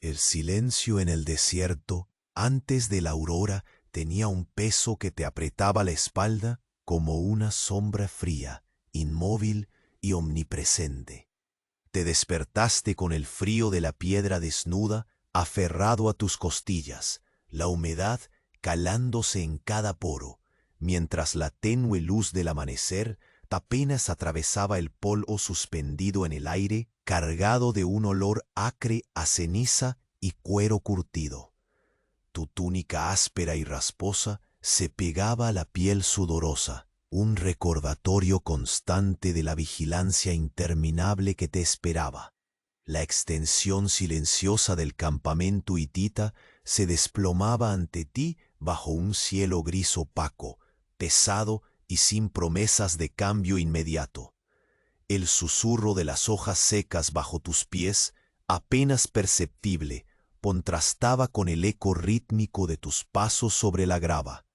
El silencio en el desierto, antes de la aurora, tenía un peso que te apretaba la espalda como una sombra fría, inmóvil y omnipresente. Te despertaste con el frío de la piedra desnuda, aferrado a tus costillas, la humedad calándose en cada poro, mientras la tenue luz del amanecer apenas atravesaba el polvo suspendido en el aire, cargado de un olor acre a ceniza y cuero curtido. Tu túnica áspera y rasposa se pegaba a la piel sudorosa, un recordatorio constante de la vigilancia interminable que te esperaba. La extensión silenciosa del campamento hitita se desplomaba ante ti bajo un cielo gris opaco, pesado y sin promesas de cambio inmediato. El susurro de las hojas secas bajo tus pies, apenas perceptible, contrastaba con el eco rítmico de tus pasos sobre la grava.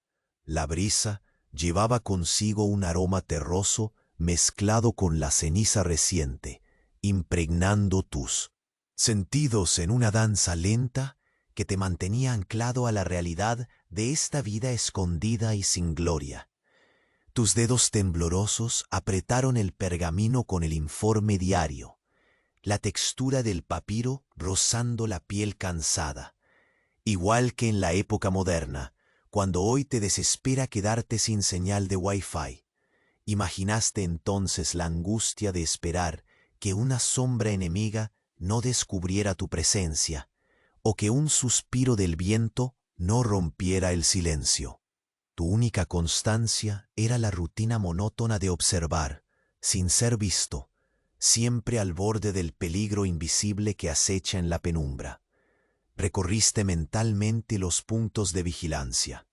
La brisa llevaba consigo un aroma terroso mezclado con la ceniza reciente, impregnando tus sentidos en una danza lenta que te mantenía anclado a la realidad de esta vida escondida y sin gloria. Tus dedos temblorosos apretaron el pergamino con el informe diario, la textura del papiro rozando la piel cansada, igual que en la época moderna, cuando hoy te desespera quedarte sin señal de Wi-Fi. Imaginaste entonces la angustia de esperar que una sombra enemiga no descubriera tu presencia, o que un suspiro del viento no rompiera el silencio. Tu única constancia era la rutina monótona de observar, sin ser visto, siempre al borde del peligro invisible que acecha en la penumbra. Recorriste mentalmente los puntos de vigilancia.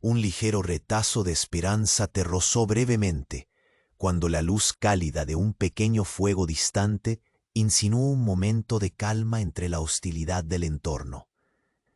Un ligero retazo de esperanza te rozó brevemente, cuando la luz cálida de un pequeño fuego distante insinuó un momento de calma entre la hostilidad del entorno.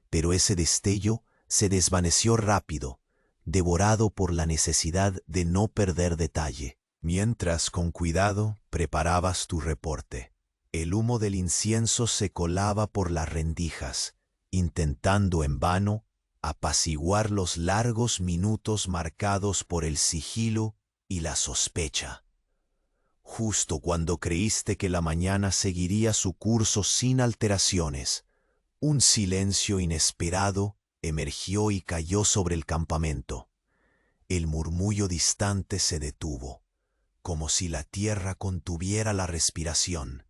Pero ese destello se desvaneció rápido, devorado por la necesidad de no perder detalle, mientras con cuidado preparabas tu reporte. El humo del incienso se colaba por las rendijas, intentando en vano apaciguar los largos minutos marcados por el sigilo y la sospecha. Justo cuando creíste que la mañana seguiría su curso sin alteraciones, un silencio inesperado emergió y cayó sobre el campamento. El murmullo distante se detuvo, como si la tierra contuviera la respiración,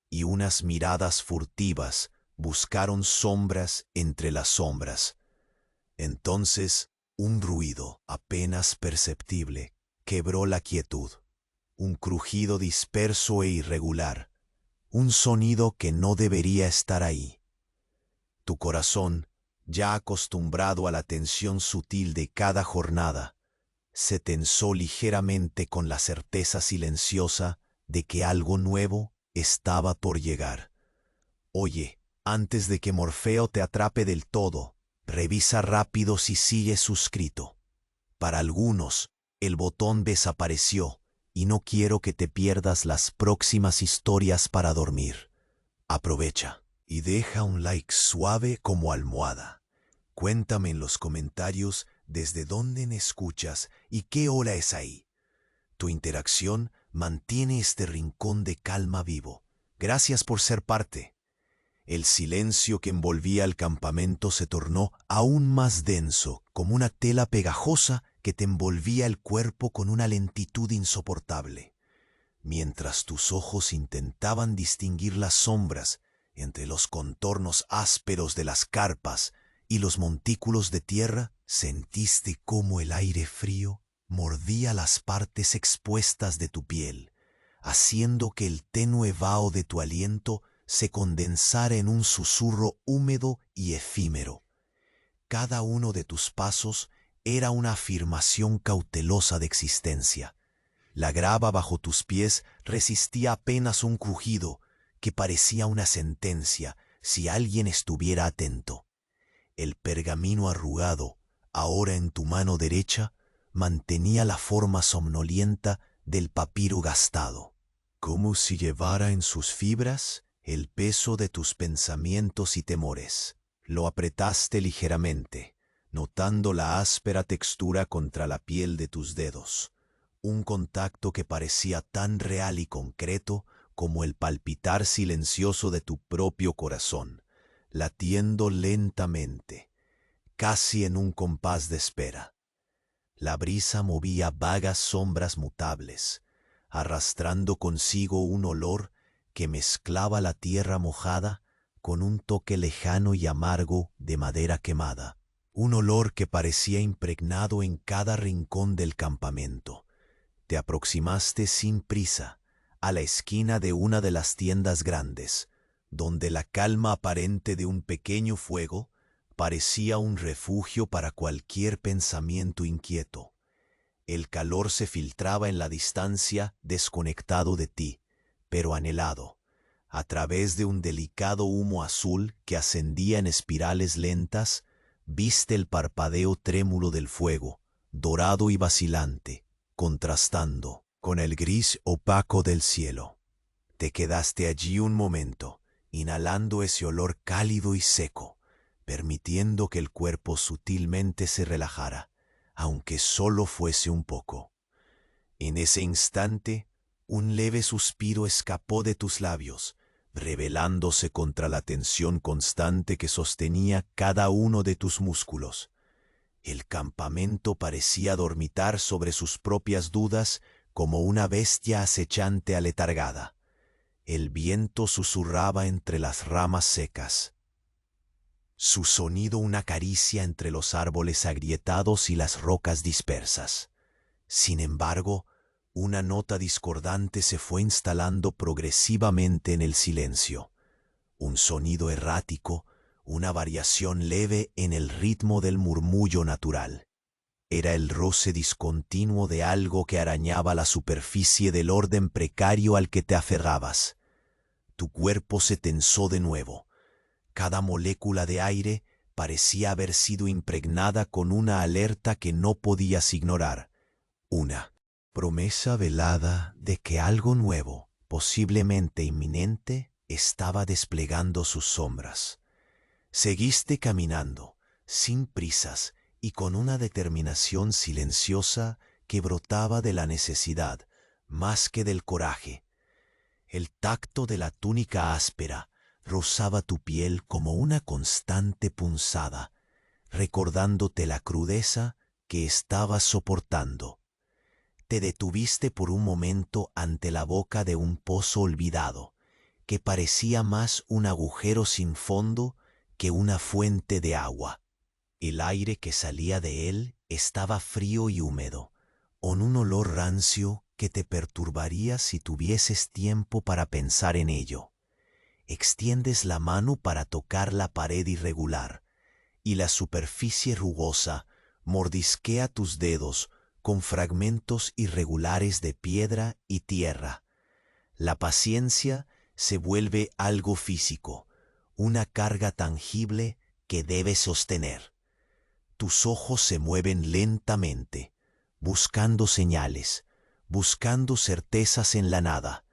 y unas miradas furtivas buscaron sombras entre las sombras. Entonces, un ruido apenas perceptible quebró la quietud, un crujido disperso e irregular, un sonido que no debería estar ahí. Tu corazón, ya acostumbrado a la tensión sutil de cada jornada, se tensó ligeramente con la certeza silenciosa de que algo nuevo estaba por llegar. Oye, antes de que Morfeo te atrape del todo, revisa rápido si sigue suscrito. Para algunos, el botón desapareció y no quiero que te pierdas las próximas historias para dormir. Aprovecha y deja un like suave como almohada. Cuéntame en los comentarios desde dónde me escuchas y qué hora es ahí. Tu interacción mantiene este rincón de calma vivo. Gracias por ser parte. El silencio que envolvía el campamento se tornó aún más denso, como una tela pegajosa que te envolvía el cuerpo con una lentitud insoportable. Mientras tus ojos intentaban distinguir las sombras entre los contornos ásperos de las carpas y los montículos de tierra, sentiste cómo el aire frío mordía las partes expuestas de tu piel, haciendo que el tenue vaho de tu aliento se condensara en un susurro húmedo y efímero. Cada uno de tus pasos era una afirmación cautelosa de existencia. La grava bajo tus pies resistía apenas un crujido que parecía una sentencia si alguien estuviera atento. El pergamino arrugado, ahora en tu mano derecha, mantenía la forma somnolienta del papiro gastado, como si llevara en sus fibras el peso de tus pensamientos y temores. Lo apretaste ligeramente, notando la áspera textura contra la piel de tus dedos, un contacto que parecía tan real y concreto como el palpitar silencioso de tu propio corazón, latiendo lentamente, casi en un compás de espera. La brisa movía vagas sombras mutables, arrastrando consigo un olor que mezclaba la tierra mojada con un toque lejano y amargo de madera quemada, un olor que parecía impregnado en cada rincón del campamento. Te aproximaste sin prisa a la esquina de una de las tiendas grandes, donde la calma aparente de un pequeño fuego parecía un refugio para cualquier pensamiento inquieto. El calor se filtraba en la distancia, desconectado de ti, pero anhelado, a través de un delicado humo azul que ascendía en espirales lentas. Viste el parpadeo trémulo del fuego, dorado y vacilante, contrastando con el gris opaco del cielo. Te quedaste allí un momento, inhalando ese olor cálido y seco, permitiendo que el cuerpo sutilmente se relajara, aunque solo fuese un poco. En ese instante, un leve suspiro escapó de tus labios, rebelándose contra la tensión constante que sostenía cada uno de tus músculos. El campamento parecía dormitar sobre sus propias dudas como una bestia acechante aletargada. El viento susurraba entre las ramas secas, su sonido una caricia entre los árboles agrietados y las rocas dispersas. Sin embargo, una nota discordante se fue instalando progresivamente en el silencio, un sonido errático, una variación leve en el ritmo del murmullo natural. Era el roce discontinuo de algo que arañaba la superficie del orden precario al que te aferrabas. Tu cuerpo se tensó de nuevo. Cada molécula de aire parecía haber sido impregnada con una alerta que no podías ignorar. Una promesa velada de que algo nuevo, posiblemente inminente, estaba desplegando sus sombras. Seguiste caminando, sin prisas y con una determinación silenciosa que brotaba de la necesidad, más que del coraje. El tacto de la túnica áspera rozaba tu piel como una constante punzada, recordándote la crudeza que estabas soportando. Te detuviste por un momento ante la boca de un pozo olvidado, que parecía más un agujero sin fondo que una fuente de agua. El aire que salía de él estaba frío y húmedo, con un olor rancio que te perturbaría si tuvieses tiempo para pensar en ello. Extiendes la mano para tocar la pared irregular, y la superficie rugosa mordisquea tus dedos con fragmentos irregulares de piedra y tierra. La paciencia se vuelve algo físico, una carga tangible que debes sostener. Tus ojos se mueven lentamente, buscando señales, buscando certezas en la nada.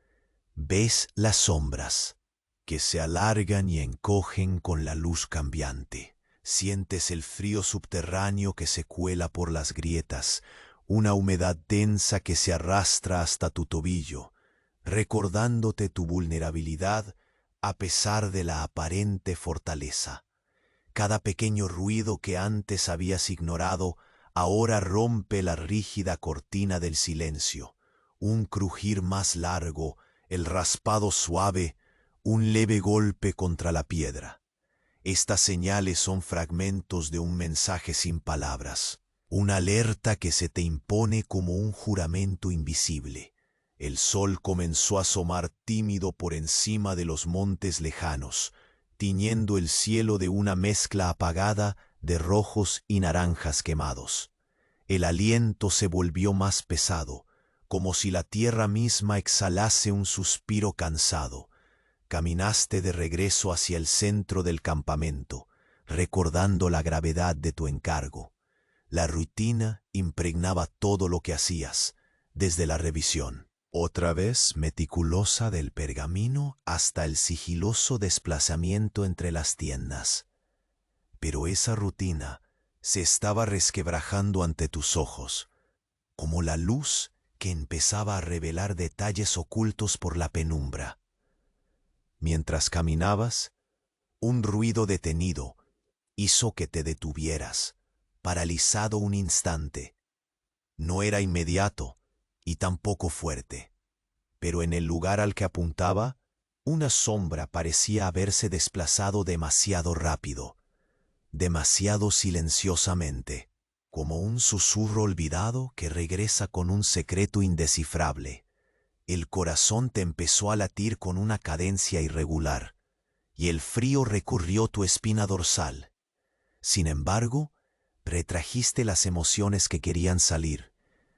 Ves las sombras, que se alargan y encogen con la luz cambiante. Sientes el frío subterráneo que se cuela por las grietas, una humedad densa que se arrastra hasta tu tobillo, recordándote tu vulnerabilidad a pesar de la aparente fortaleza. Cada pequeño ruido que antes habías ignorado ahora rompe la rígida cortina del silencio. Un crujir más largo, el raspado suave, un leve golpe contra la piedra. Estas señales son fragmentos de un mensaje sin palabras, una alerta que se te impone como un juramento invisible. El sol comenzó a asomar tímido por encima de los montes lejanos, tiñendo el cielo de una mezcla apagada de rojos y naranjas quemados. El aliento se volvió más pesado, como si la tierra misma exhalase un suspiro cansado. Caminaste de regreso hacia el centro del campamento, recordando la gravedad de tu encargo. La rutina impregnaba todo lo que hacías, desde la revisión, otra vez meticulosa del pergamino hasta el sigiloso desplazamiento entre las tiendas. Pero esa rutina se estaba resquebrajando ante tus ojos, como la luz que empezaba a revelar detalles ocultos por la penumbra. Mientras caminabas, un ruido detenido hizo que te detuvieras, paralizado un instante. No era inmediato y tampoco fuerte, pero en el lugar al que apuntaba, una sombra parecía haberse desplazado demasiado rápido, demasiado silenciosamente, como un susurro olvidado que regresa con un secreto indescifrable. El corazón te empezó a latir con una cadencia irregular, y el frío recorrió tu espina dorsal. Sin embargo, retrajiste las emociones que querían salir.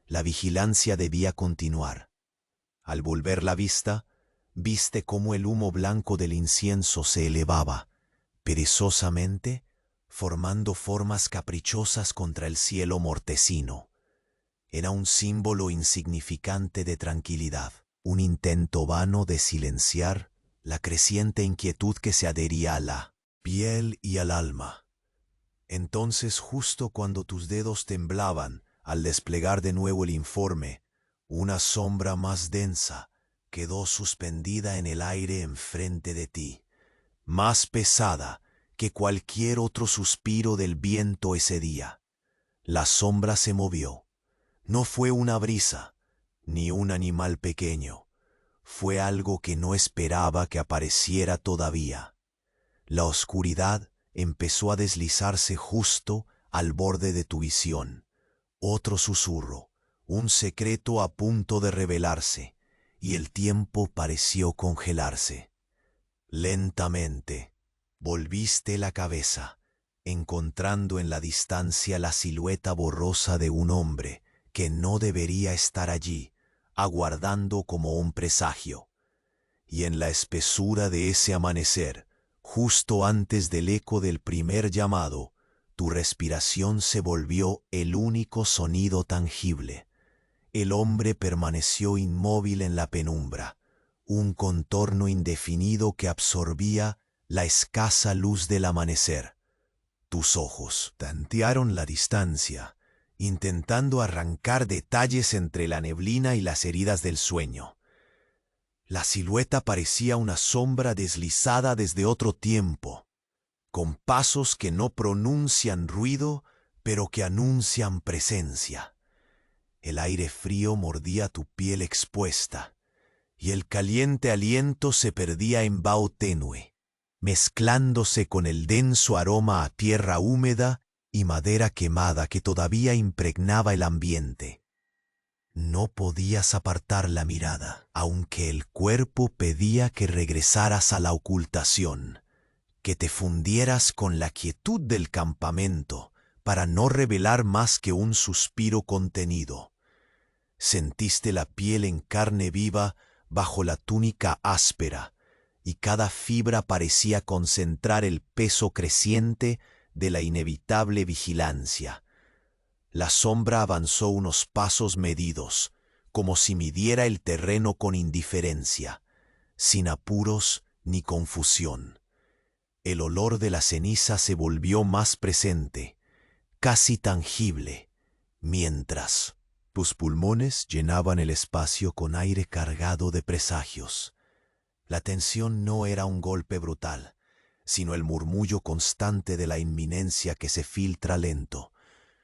La vigilancia debía continuar. Al volver la vista, viste cómo el humo blanco del incienso se elevaba, perezosamente, formando formas caprichosas contra el cielo mortecino. Era un símbolo insignificante de tranquilidad, un intento vano de silenciar la creciente inquietud que se adhería a la piel y al alma. Entonces, justo cuando tus dedos temblaban al desplegar de nuevo el informe, una sombra más densa quedó suspendida en el aire enfrente de ti, más pesada que cualquier otro suspiro del viento ese día. La sombra se movió. No fue una brisa, ni un animal pequeño. Fue algo que no esperaba que apareciera todavía. La oscuridad empezó a deslizarse justo al borde de tu visión. Otro susurro, un secreto a punto de revelarse, y el tiempo pareció congelarse. Lentamente, volviste la cabeza, encontrando en la distancia la silueta borrosa de un hombre que no debería estar allí, aguardando como un presagio. Y en la espesura de ese amanecer, justo antes del eco del primer llamado, tu respiración se volvió el único sonido tangible. El hombre permaneció inmóvil en la penumbra, un contorno indefinido que absorbía la escasa luz del amanecer. Tus ojos tantearon la distancia, intentando arrancar detalles entre la neblina y las heridas del sueño. La silueta parecía una sombra deslizada desde otro tiempo, con pasos que no pronuncian ruido, pero que anuncian presencia. El aire frío mordía tu piel expuesta, y el caliente aliento se perdía en vaho tenue, mezclándose con el denso aroma a tierra húmeda y madera quemada que todavía impregnaba el ambiente. No podías apartar la mirada, aunque el cuerpo pedía que regresaras a la ocultación, que te fundieras con la quietud del campamento para no revelar más que un suspiro contenido. Sentiste la piel en carne viva bajo la túnica áspera, y cada fibra parecía concentrar el peso creciente de la inevitable vigilancia. La sombra avanzó unos pasos medidos, como si midiera el terreno con indiferencia, sin apuros ni confusión. El olor de la ceniza se volvió más presente, casi tangible, mientras tus pulmones llenaban el espacio con aire cargado de presagios. La tensión no era un golpe brutal, sino el murmullo constante de la inminencia que se filtra lento,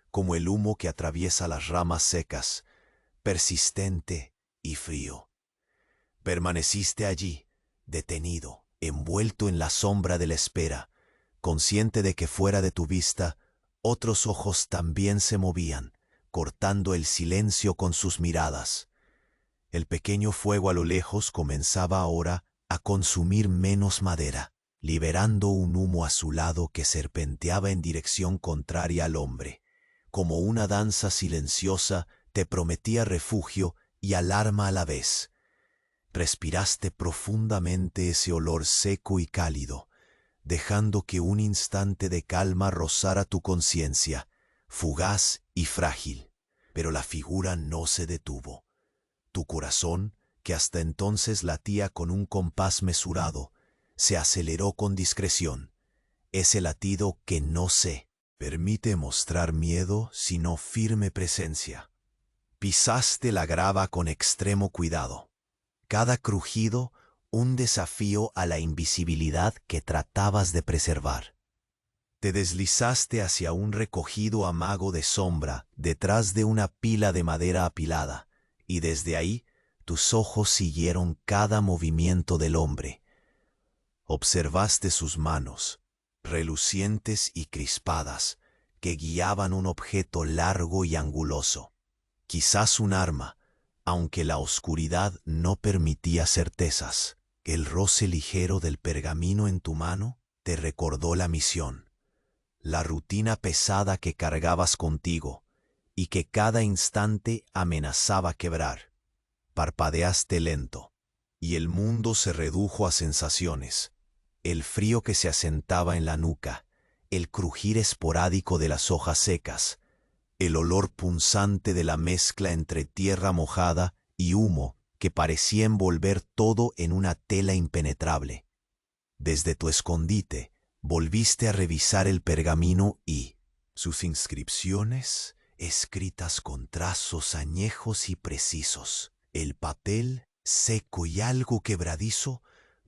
como el humo que atraviesa las ramas secas, persistente y frío. Permaneciste allí, detenido, envuelto en la sombra de la espera, consciente de que fuera de tu vista, otros ojos también se movían, cortando el silencio con sus miradas. El pequeño fuego a lo lejos comenzaba ahora a consumir menos madera, liberando un humo azulado que serpenteaba en dirección contraria al hombre. Como una danza silenciosa, te prometía refugio y alarma a la vez. Respiraste profundamente ese olor seco y cálido, dejando que un instante de calma rozara tu conciencia, fugaz y frágil. Pero la figura no se detuvo. Tu corazón, que hasta entonces latía con un compás mesurado, se aceleró con discreción. Ese latido que no sé permite mostrar miedo, sino firme presencia. Pisaste la grava con extremo cuidado. Cada crujido, un desafío a la invisibilidad que tratabas de preservar. Te deslizaste hacia un recogido amago de sombra detrás de una pila de madera apilada, y desde ahí tus ojos siguieron cada movimiento del hombre. Observaste sus manos, relucientes y crispadas, que guiaban un objeto largo y anguloso. Quizás un arma, aunque la oscuridad no permitía certezas. El roce ligero del pergamino en tu mano te recordó la misión, la rutina pesada que cargabas contigo y que cada instante amenazaba quebrar. Parpadeaste lento, y el mundo se redujo a sensaciones. El frío que se asentaba en la nuca, el crujir esporádico de las hojas secas, el olor punzante de la mezcla entre tierra mojada y humo que parecía envolver todo en una tela impenetrable. Desde tu escondite volviste a revisar el pergamino y sus inscripciones, escritas con trazos añejos y precisos. El papel, seco y algo quebradizo,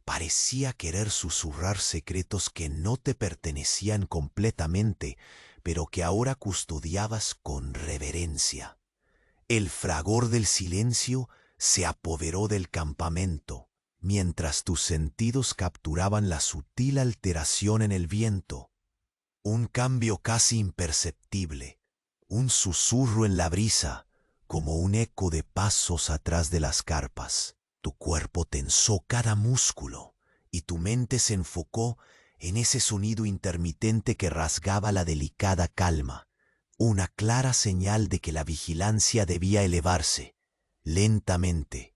parecía querer susurrar secretos que no te pertenecían completamente, pero que ahora custodiabas con reverencia. El fragor del silencio se apoderó del campamento, mientras tus sentidos capturaban la sutil alteración en el viento. Un cambio casi imperceptible, un susurro en la brisa, como un eco de pasos atrás de las carpas. Tu cuerpo tensó cada músculo y tu mente se enfocó en ese sonido intermitente que rasgaba la delicada calma, una clara señal de que la vigilancia debía elevarse. Lentamente,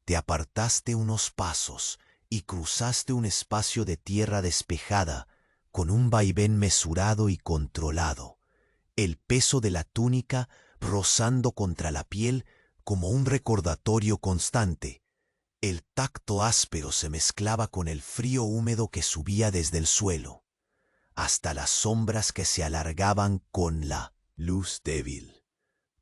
te apartaste unos pasos y cruzaste un espacio de tierra despejada con un vaivén mesurado y controlado, el peso de la túnica rozando contra la piel como un recordatorio constante. El tacto áspero se mezclaba con el frío húmedo que subía desde el suelo, hasta las sombras que se alargaban con la luz débil.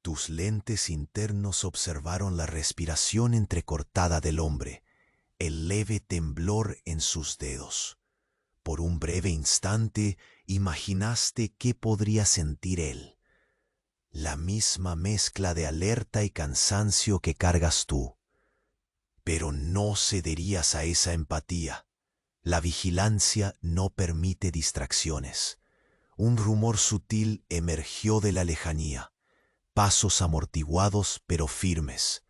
Tus lentes internos observaron la respiración entrecortada del hombre, el leve temblor en sus dedos. Por un breve instante imaginaste qué podría sentir él. La misma mezcla de alerta y cansancio que cargas tú. Pero no cederías a esa empatía. La vigilancia no permite distracciones. Un rumor sutil emergió de la lejanía. Pasos amortiguados pero firmes.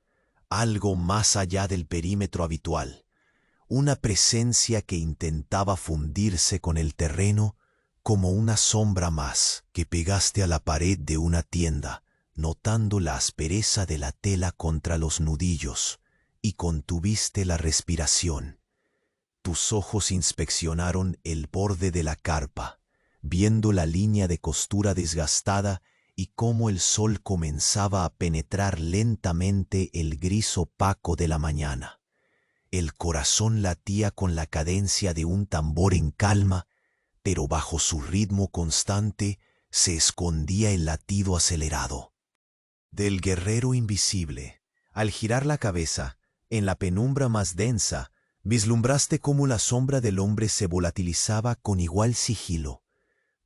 Algo más allá del perímetro habitual. Una presencia que intentaba fundirse con el terreno como una sombra más que pegaste a la pared de una tienda, notando la aspereza de la tela contra los nudillos, y contuviste la respiración. Tus ojos inspeccionaron el borde de la carpa, viendo la línea de costura desgastada y cómo el sol comenzaba a penetrar lentamente el gris opaco de la mañana. El corazón latía con la cadencia de un tambor en calma, pero bajo su ritmo constante se escondía el latido acelerado. Del guerrero invisible, al girar la cabeza, en la penumbra más densa, vislumbraste cómo la sombra del hombre se volatilizaba con igual sigilo,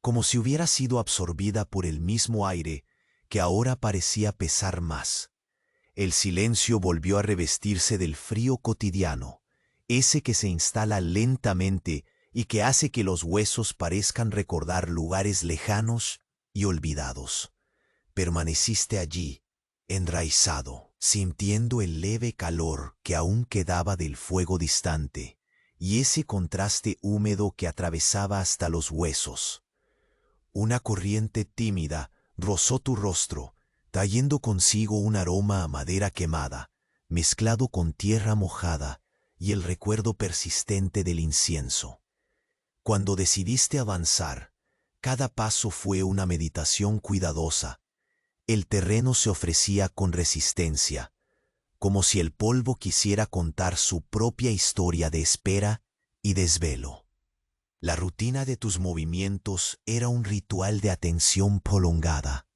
como si hubiera sido absorbida por el mismo aire que ahora parecía pesar más. El silencio volvió a revestirse del frío cotidiano, ese que se instala lentamente y que hace que los huesos parezcan recordar lugares lejanos y olvidados. Permaneciste allí, enraizado, sintiendo el leve calor que aún quedaba del fuego distante y ese contraste húmedo que atravesaba hasta los huesos. Una corriente tímida rozó tu rostro, trayendo consigo un aroma a madera quemada, mezclado con tierra mojada y el recuerdo persistente del incienso. Cuando decidiste avanzar, cada paso fue una meditación cuidadosa. El terreno se ofrecía con resistencia, como si el polvo quisiera contar su propia historia de espera y desvelo. La rutina de tus movimientos era un ritual de atención prolongada.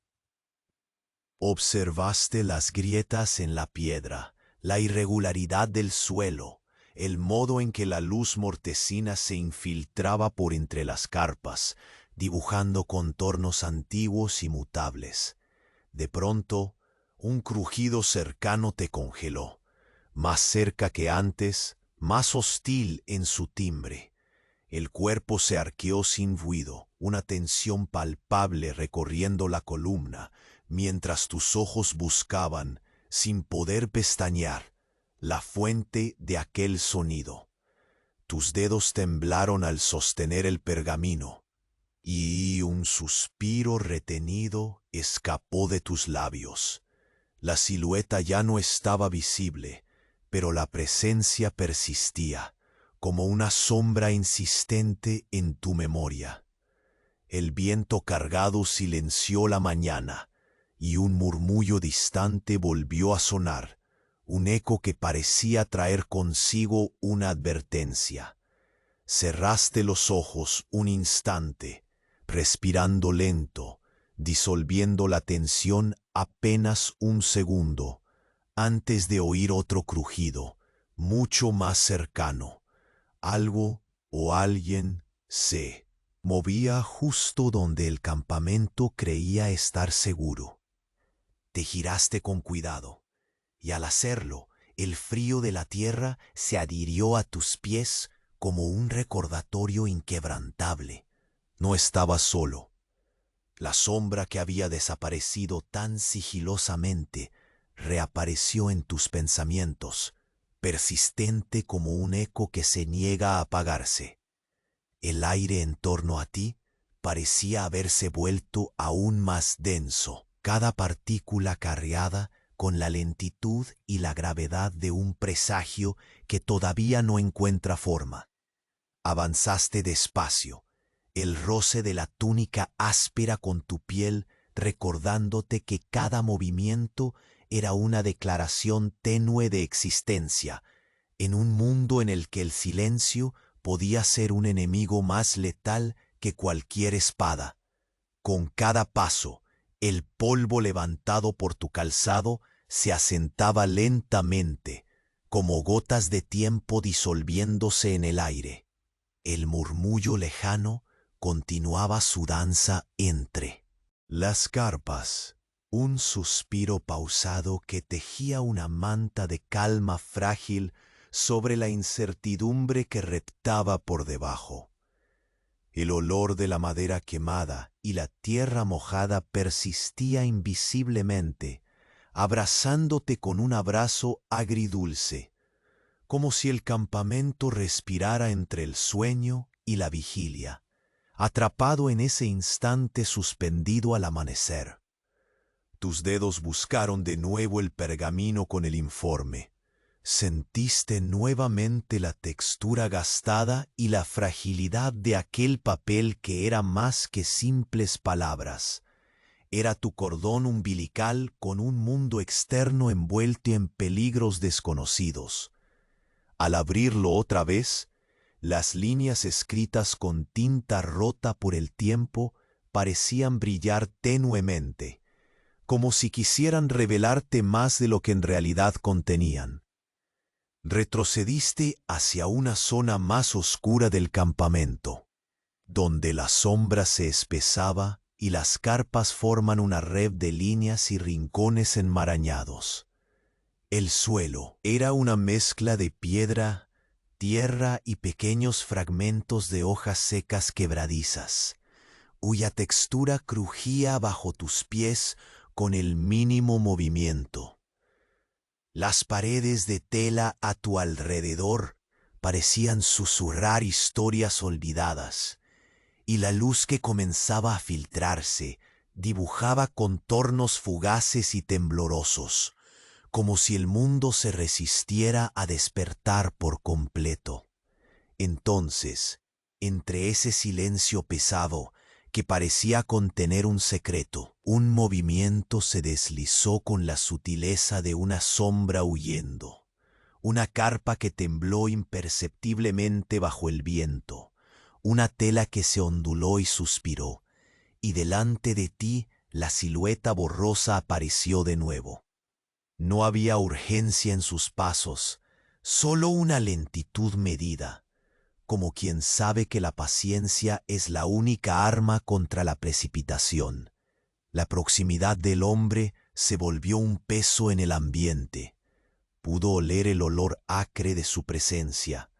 Observaste las grietas en la piedra, la irregularidad del suelo, el modo en que la luz mortecina se infiltraba por entre las carpas, dibujando contornos antiguos y mutables. De pronto, un crujido cercano te congeló, más cerca que antes, más hostil en su timbre. El cuerpo se arqueó sin ruido, una tensión palpable recorriendo la columna, mientras tus ojos buscaban, sin poder pestañear, la fuente de aquel sonido. Tus dedos temblaron al sostener el pergamino, y un suspiro retenido escapó de tus labios. La silueta ya no estaba visible, pero la presencia persistía, como una sombra insistente en tu memoria. El viento cargado silenció la mañana, y un murmullo distante volvió a sonar, un eco que parecía traer consigo una advertencia. Cerraste los ojos un instante, respirando lento, disolviendo la tensión apenas un segundo, antes de oír otro crujido, mucho más cercano. Algo o alguien se movía justo donde el campamento creía estar seguro. Te giraste con cuidado, y al hacerlo, el frío de la tierra se adhirió a tus pies como un recordatorio inquebrantable. No estabas solo. La sombra que había desaparecido tan sigilosamente reapareció en tus pensamientos, persistente como un eco que se niega a apagarse. El aire en torno a ti parecía haberse vuelto aún más denso, cada partícula cargada con la lentitud y la gravedad de un presagio que todavía no encuentra forma. Avanzaste despacio, el roce de la túnica áspera con tu piel recordándote que cada movimiento era una declaración tenue de existencia, en un mundo en el que el silencio podía ser un enemigo más letal que cualquier espada. Con cada paso, el polvo levantado por tu calzado se asentaba lentamente, como gotas de tiempo disolviéndose en el aire. El murmullo lejano continuaba su danza entre las carpas, un suspiro pausado que tejía una manta de calma frágil sobre la incertidumbre que reptaba por debajo. El olor de la madera quemada y la tierra mojada persistía invisiblemente, abrazándote con un abrazo agridulce, como si el campamento respirara entre el sueño y la vigilia, atrapado en ese instante suspendido al amanecer. Tus dedos buscaron de nuevo el pergamino con el informe. Sentiste nuevamente la textura gastada y la fragilidad de aquel papel que era más que simples palabras. Era tu cordón umbilical con un mundo externo envuelto en peligros desconocidos. Al abrirlo otra vez, las líneas escritas con tinta rota por el tiempo parecían brillar tenuemente, como si quisieran revelarte más de lo que en realidad contenían. Retrocediste hacia una zona más oscura del campamento, donde la sombra se espesaba y las carpas forman una red de líneas y rincones enmarañados. El suelo era una mezcla de piedra, tierra y pequeños fragmentos de hojas secas quebradizas, cuya textura crujía bajo tus pies con el mínimo movimiento. Las paredes de tela a tu alrededor parecían susurrar historias olvidadas, y la luz que comenzaba a filtrarse dibujaba contornos fugaces y temblorosos, como si el mundo se resistiera a despertar por completo. Entonces, entre ese silencio pesado que parecía contener un secreto. Un movimiento se deslizó con la sutileza de una sombra huyendo. Una carpa que tembló imperceptiblemente bajo el viento. Una tela que se onduló y suspiró. Y delante de ti la silueta borrosa apareció de nuevo. No había urgencia en sus pasos, solo una lentitud medida, como quien sabe que la paciencia es la única arma contra la precipitación. La proximidad del hombre se volvió un peso en el ambiente. Pudo oler el olor acre de su presencia,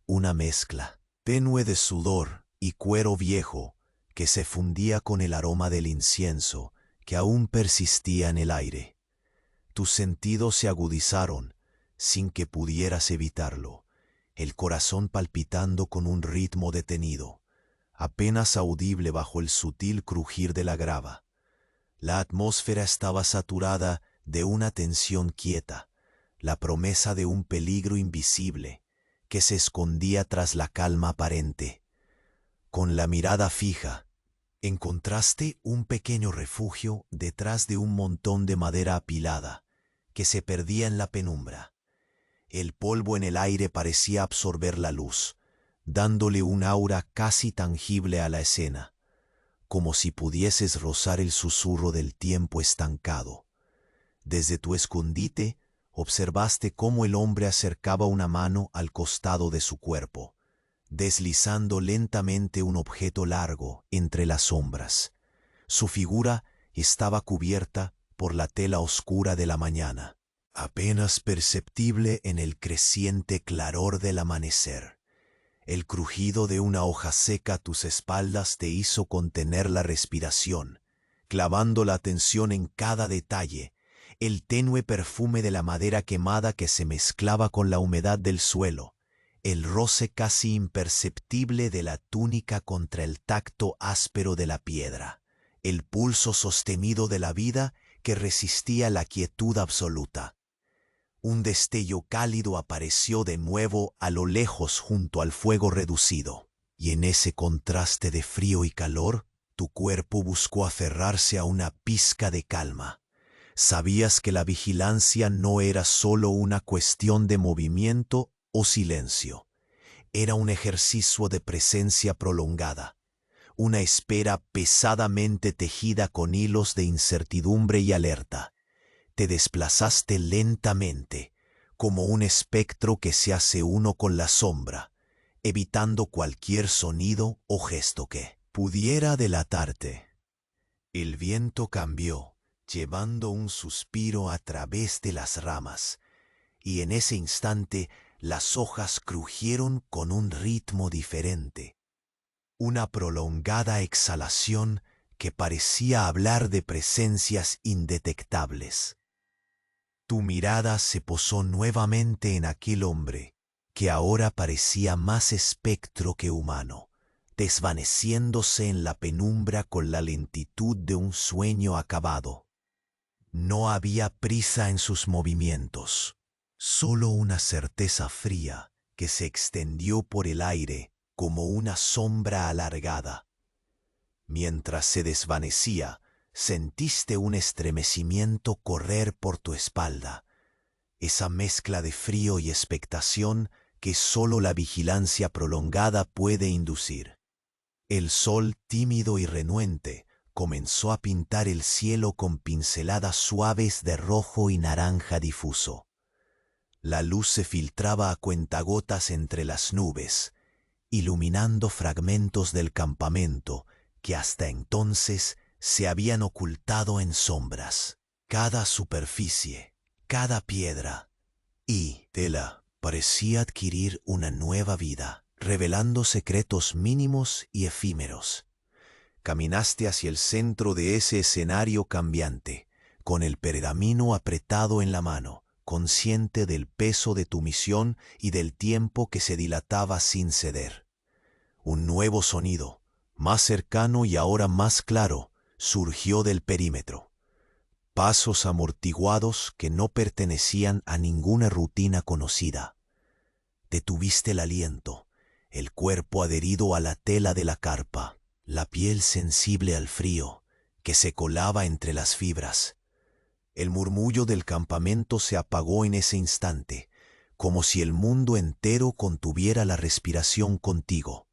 una mezcla tenue de sudor y cuero viejo que se fundía con el aroma del incienso que aún persistía en el aire. Tus sentidos se agudizaron sin que pudieras evitarlo, el corazón palpitando con un ritmo detenido, apenas audible bajo el sutil crujir de la grava. La atmósfera estaba saturada de una tensión quieta, la promesa de un peligro invisible que se escondía tras la calma aparente. Con la mirada fija, encontraste un pequeño refugio detrás de un montón de madera apilada que se perdía en la penumbra. El polvo en el aire parecía absorber la luz, dándole un aura casi tangible a la escena, como si pudieses rozar el susurro del tiempo estancado. Desde tu escondite observaste cómo el hombre acercaba una mano al costado de su cuerpo, deslizando lentamente un objeto largo entre las sombras. Su figura estaba cubierta por la tela oscura de la mañana, apenas perceptible en el creciente claror del amanecer. El crujido de una hoja seca a tus espaldas te hizo contener la respiración, clavando la atención en cada detalle, el tenue perfume de la madera quemada que se mezclaba con la humedad del suelo, el roce casi imperceptible de la túnica contra el tacto áspero de la piedra, el pulso sostenido de la vida que resistía la quietud absoluta. Un destello cálido apareció de nuevo a lo lejos junto al fuego reducido, y en ese contraste de frío y calor, tu cuerpo buscó aferrarse a una pizca de calma. Sabías que la vigilancia no era solo una cuestión de movimiento o silencio. Era un ejercicio de presencia prolongada, una espera pesadamente tejida con hilos de incertidumbre y alerta. Te desplazaste lentamente, como un espectro que se hace uno con la sombra, evitando cualquier sonido o gesto que pudiera delatarte. El viento cambió, llevando un suspiro a través de las ramas, y en ese instante las hojas crujieron con un ritmo diferente. Una prolongada exhalación que parecía hablar de presencias indetectables. Tu mirada se posó nuevamente en aquel hombre, que ahora parecía más espectro que humano, desvaneciéndose en la penumbra con la lentitud de un sueño acabado. No había prisa en sus movimientos, solo una certeza fría que se extendió por el aire como una sombra alargada. Mientras se desvanecía, sentiste un estremecimiento correr por tu espalda, esa mezcla de frío y expectación que solo la vigilancia prolongada puede inducir. El sol, tímido y renuente, comenzó a pintar el cielo con pinceladas suaves de rojo y naranja difuso. La luz se filtraba a cuentagotas entre las nubes, iluminando fragmentos del campamento que hasta entonces se habían ocultado en sombras. Cada superficie, cada piedra y tela parecía adquirir una nueva vida, revelando secretos mínimos y efímeros. Caminaste hacia el centro de ese escenario cambiante, con el pergamino apretado en la mano, consciente del peso de tu misión y del tiempo que se dilataba sin ceder. Un nuevo sonido, más cercano y ahora más claro, surgió del perímetro. Pasos amortiguados que no pertenecían a ninguna rutina conocida. Detuviste el aliento, el cuerpo adherido a la tela de la carpa. la piel sensible al frío que se colaba entre las fibras. El murmullo del campamento se apagó en ese instante, como si el mundo entero contuviera la respiración contigo.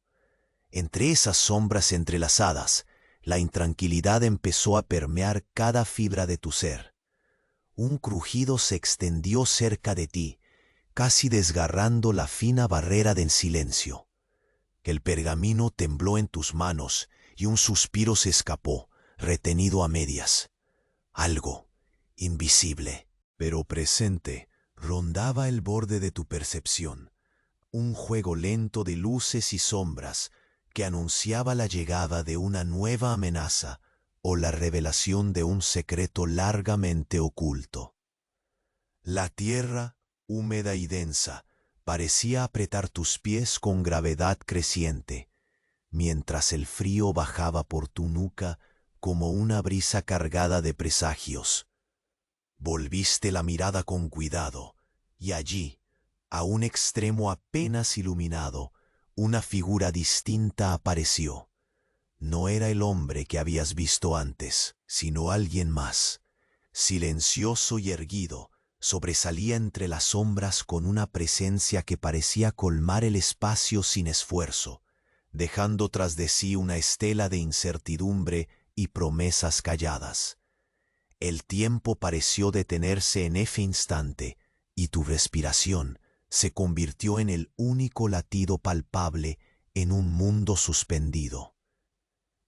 Entre esas sombras entrelazadas, la intranquilidad empezó a permear cada fibra de tu ser. Un crujido se extendió cerca de ti, casi desgarrando la fina barrera del silencio. El pergamino tembló en tus manos y un suspiro se escapó, retenido a medias. Algo invisible, pero presente, rondaba el borde de tu percepción. Un juego lento de luces y sombras que anunciaba la llegada de una nueva amenaza o la revelación de un secreto largamente oculto. La tierra, húmeda y densa, parecía apretar tus pies con gravedad creciente, mientras el frío bajaba por tu nuca como una brisa cargada de presagios. Volviste la mirada con cuidado, y allí, a un extremo apenas iluminado, una figura distinta apareció. No era el hombre que habías visto antes, sino alguien más. Silencioso y erguido, sobresalía entre las sombras con una presencia que parecía colmar el espacio sin esfuerzo, dejando tras de sí una estela de incertidumbre y promesas calladas. El tiempo pareció detenerse en ese instante, y tu respiración se convirtió en el único latido palpable en un mundo suspendido.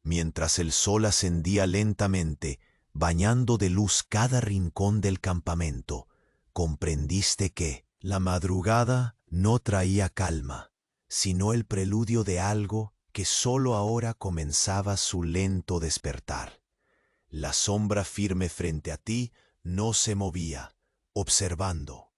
Mientras el sol ascendía lentamente, bañando de luz cada rincón del campamento, comprendiste que la madrugada no traía calma, sino el preludio de algo que sólo ahora comenzaba su lento despertar. La sombra firme frente a ti no se movía, observando.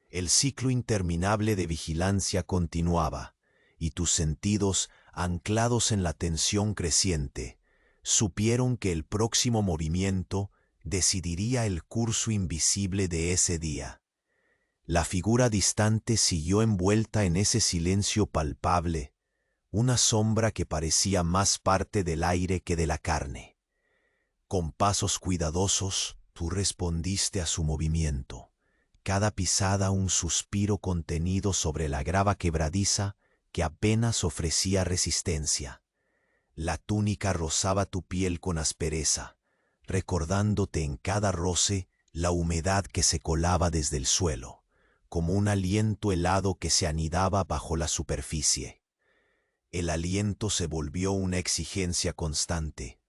El ciclo interminable de vigilancia continuaba, y tus sentidos, anclados en la tensión creciente, supieron que el próximo movimiento decidiría el curso invisible de ese día. La figura distante siguió envuelta en ese silencio palpable, una sombra que parecía más parte del aire que de la carne. Con pasos cuidadosos, tú respondiste a su movimiento, cada pisada un suspiro contenido sobre la grava quebradiza que apenas ofrecía resistencia. La túnica rozaba tu piel con aspereza, recordándote en cada roce la humedad que se colaba desde el suelo, como un aliento helado que se anidaba bajo la superficie. El aliento se volvió una exigencia constante,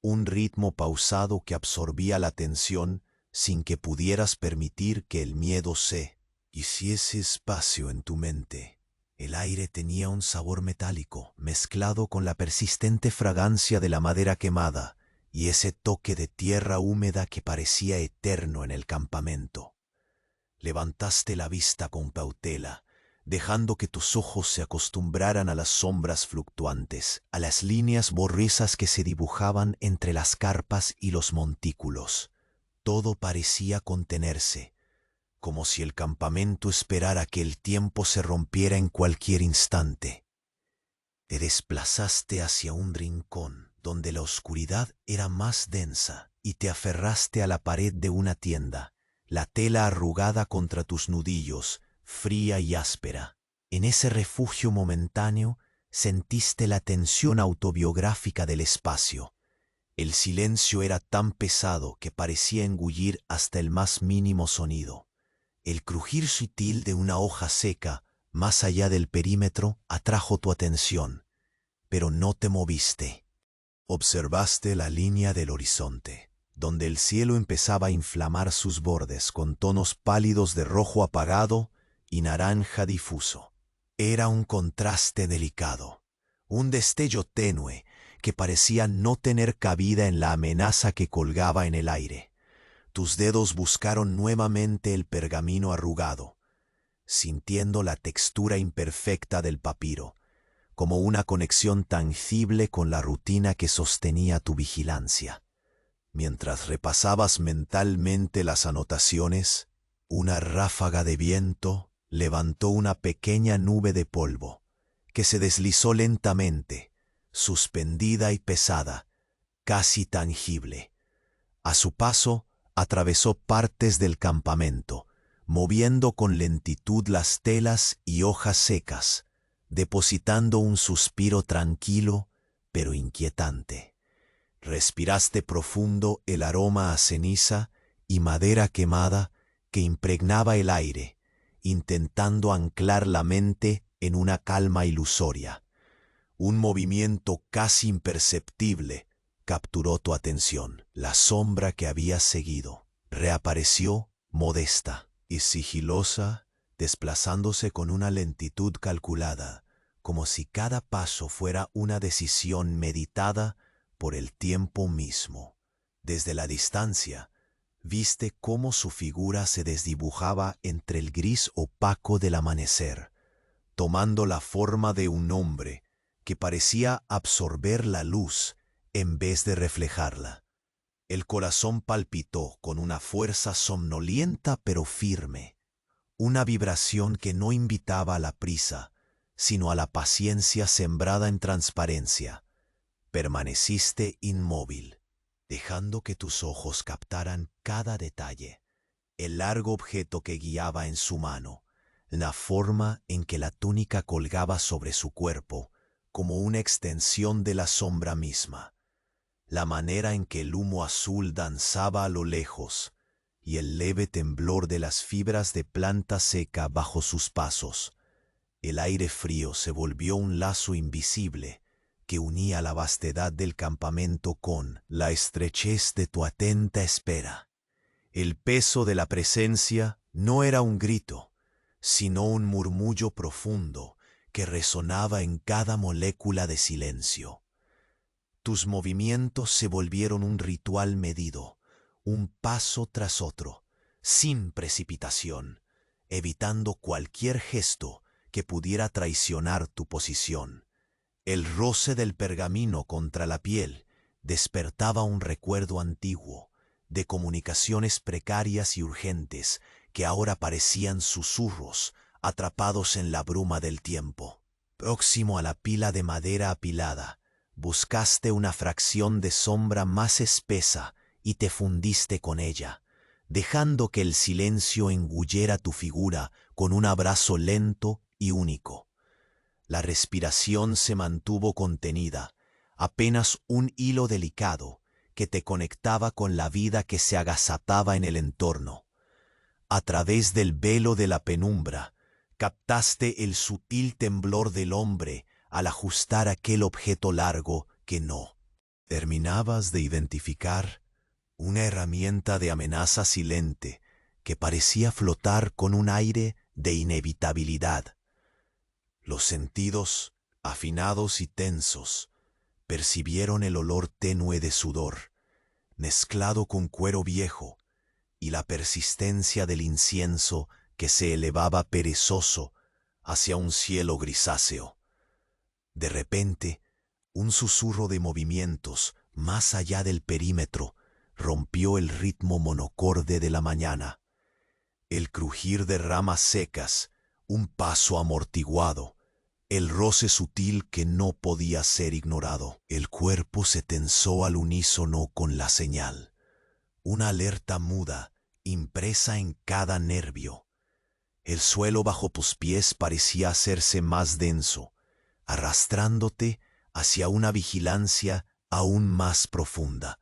un ritmo pausado que absorbía la tensión sin que pudieras permitir que el miedo se hiciese espacio en tu mente. El aire tenía un sabor metálico, mezclado con la persistente fragancia de la madera quemada y ese toque de tierra húmeda que parecía eterno en el campamento. Levantaste la vista con cautela, dejando que tus ojos se acostumbraran a las sombras fluctuantes, a las líneas borrosas que se dibujaban entre las carpas y los montículos. Todo parecía contenerse, como si el campamento esperara que el tiempo se rompiera en cualquier instante. Te desplazaste hacia un rincón donde la oscuridad era más densa y te aferraste a la pared de una tienda, la tela arrugada contra tus nudillos, fría y áspera. En ese refugio momentáneo sentiste la tensión autobiográfica del espacio. El silencio era tan pesado que parecía engullir hasta el más mínimo sonido. El crujir sutil de una hoja seca, más allá del perímetro, atrajo tu atención, pero no te moviste. Observaste la línea del horizonte, donde el cielo empezaba a inflamar sus bordes con tonos pálidos de rojo apagado y naranja difuso. Era un contraste delicado, un destello tenue que parecía no tener cabida en la amenaza que colgaba en el aire. Tus dedos buscaron nuevamente el pergamino arrugado, sintiendo la textura imperfecta del papiro, como una conexión tangible con la rutina que sostenía tu vigilancia. Mientras repasabas mentalmente las anotaciones, una ráfaga de viento levantó una pequeña nube de polvo, que se deslizó lentamente, suspendida y pesada, casi tangible. A su paso, atravesó partes del campamento, moviendo con lentitud las telas y hojas secas, depositando un suspiro tranquilo pero inquietante. Respiraste profundo el aroma a ceniza y madera quemada que impregnaba el aire, intentando anclar la mente en una calma ilusoria. Un movimiento casi imperceptible capturó tu atención. La sombra que habías seguido reapareció modesta y sigilosa, desplazándose con una lentitud calculada, como si cada paso fuera una decisión meditada por el tiempo mismo. Desde la distancia, viste cómo su figura se desdibujaba entre el gris opaco del amanecer, tomando la forma de un hombre que parecía absorber la luz en vez de reflejarla. El corazón palpitó con una fuerza somnolienta pero firme, una vibración que no invitaba a la prisa, sino a la paciencia sembrada en transparencia. Permaneciste inmóvil, dejando que tus ojos captaran cada detalle, el largo objeto que guiaba en su mano, la forma en que la túnica colgaba sobre su cuerpo, como una extensión de la sombra misma, la manera en que el humo azul danzaba a lo lejos y el leve temblor de las fibras de planta seca bajo sus pasos. El aire frío se volvió un lazo invisible que unía la vastedad del campamento con la estrechez de tu atenta espera. El peso de la presencia no era un grito, sino un murmullo profundo que resonaba en cada molécula de silencio. Tus movimientos se volvieron un ritual medido, un paso tras otro, sin precipitación, evitando cualquier gesto que pudiera traicionar tu posición. El roce del pergamino contra la piel despertaba un recuerdo antiguo, de comunicaciones precarias y urgentes que ahora parecían susurros atrapados en la bruma del tiempo. Próximo a la pila de madera apilada, buscaste una fracción de sombra más espesa y te fundiste con ella, dejando que el silencio engullera tu figura con un abrazo lento y único. La respiración se mantuvo contenida, apenas un hilo delicado que te conectaba con la vida que se agazapaba en el entorno. A través del velo de la penumbra, captaste el sutil temblor del hombre al ajustar aquel objeto largo que no terminabas de identificar, una herramienta de amenaza silente que parecía flotar con un aire de inevitabilidad. Los sentidos, afinados y tensos, percibieron el olor tenue de sudor, mezclado con cuero viejo, y la persistencia del incienso que se elevaba perezoso hacia un cielo grisáceo. De repente, un susurro de movimientos más allá del perímetro rompió el ritmo monocorde de la mañana. El crujir de ramas secas, un paso amortiguado, el roce sutil que no podía ser ignorado. El cuerpo se tensó al unísono con la señal, una alerta muda impresa en cada nervio. El suelo bajo tus pies parecía hacerse más denso, arrastrándote hacia una vigilancia aún más profunda,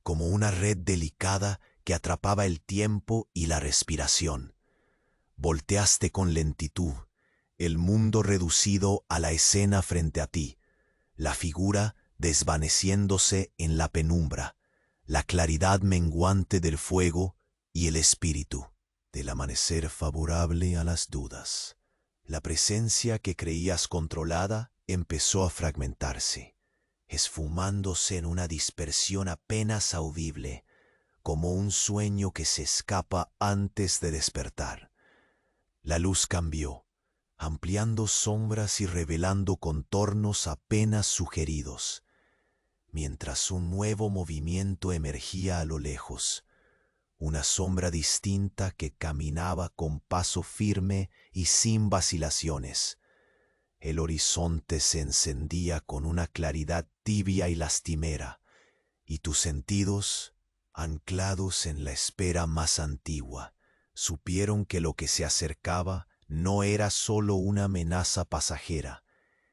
como una red delicada que atrapaba el tiempo y la respiración. Volteaste con lentitud, el mundo reducido a la escena frente a ti, la figura desvaneciéndose en la penumbra, la claridad menguante del fuego y el espíritu del amanecer favorable a las dudas. La presencia que creías controlada empezó a fragmentarse, esfumándose en una dispersión apenas audible, como un sueño que se escapa antes de despertar. La luz cambió, ampliando sombras y revelando contornos apenas sugeridos, mientras un nuevo movimiento emergía a lo lejos, una sombra distinta que caminaba con paso firme y sin vacilaciones. El horizonte se encendía con una claridad tibia y lastimera, y tus sentidos, anclados en la espera más antigua, supieron que lo que se acercaba no era sólo una amenaza pasajera,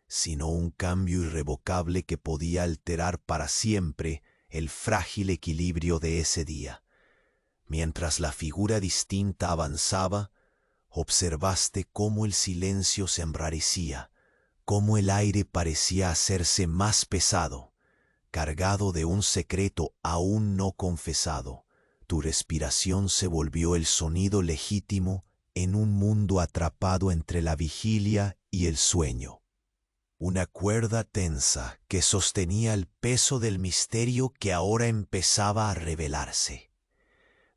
sino un cambio irrevocable que podía alterar para siempre el frágil equilibrio de ese día. Mientras la figura distinta avanzaba, observaste cómo el silencio se enrarecía, cómo el aire parecía hacerse más pesado, cargado de un secreto aún no confesado. Tu respiración se volvió el sonido legítimo en un mundo atrapado entre la vigilia y el sueño. Una cuerda tensa que sostenía el peso del misterio que ahora empezaba a revelarse.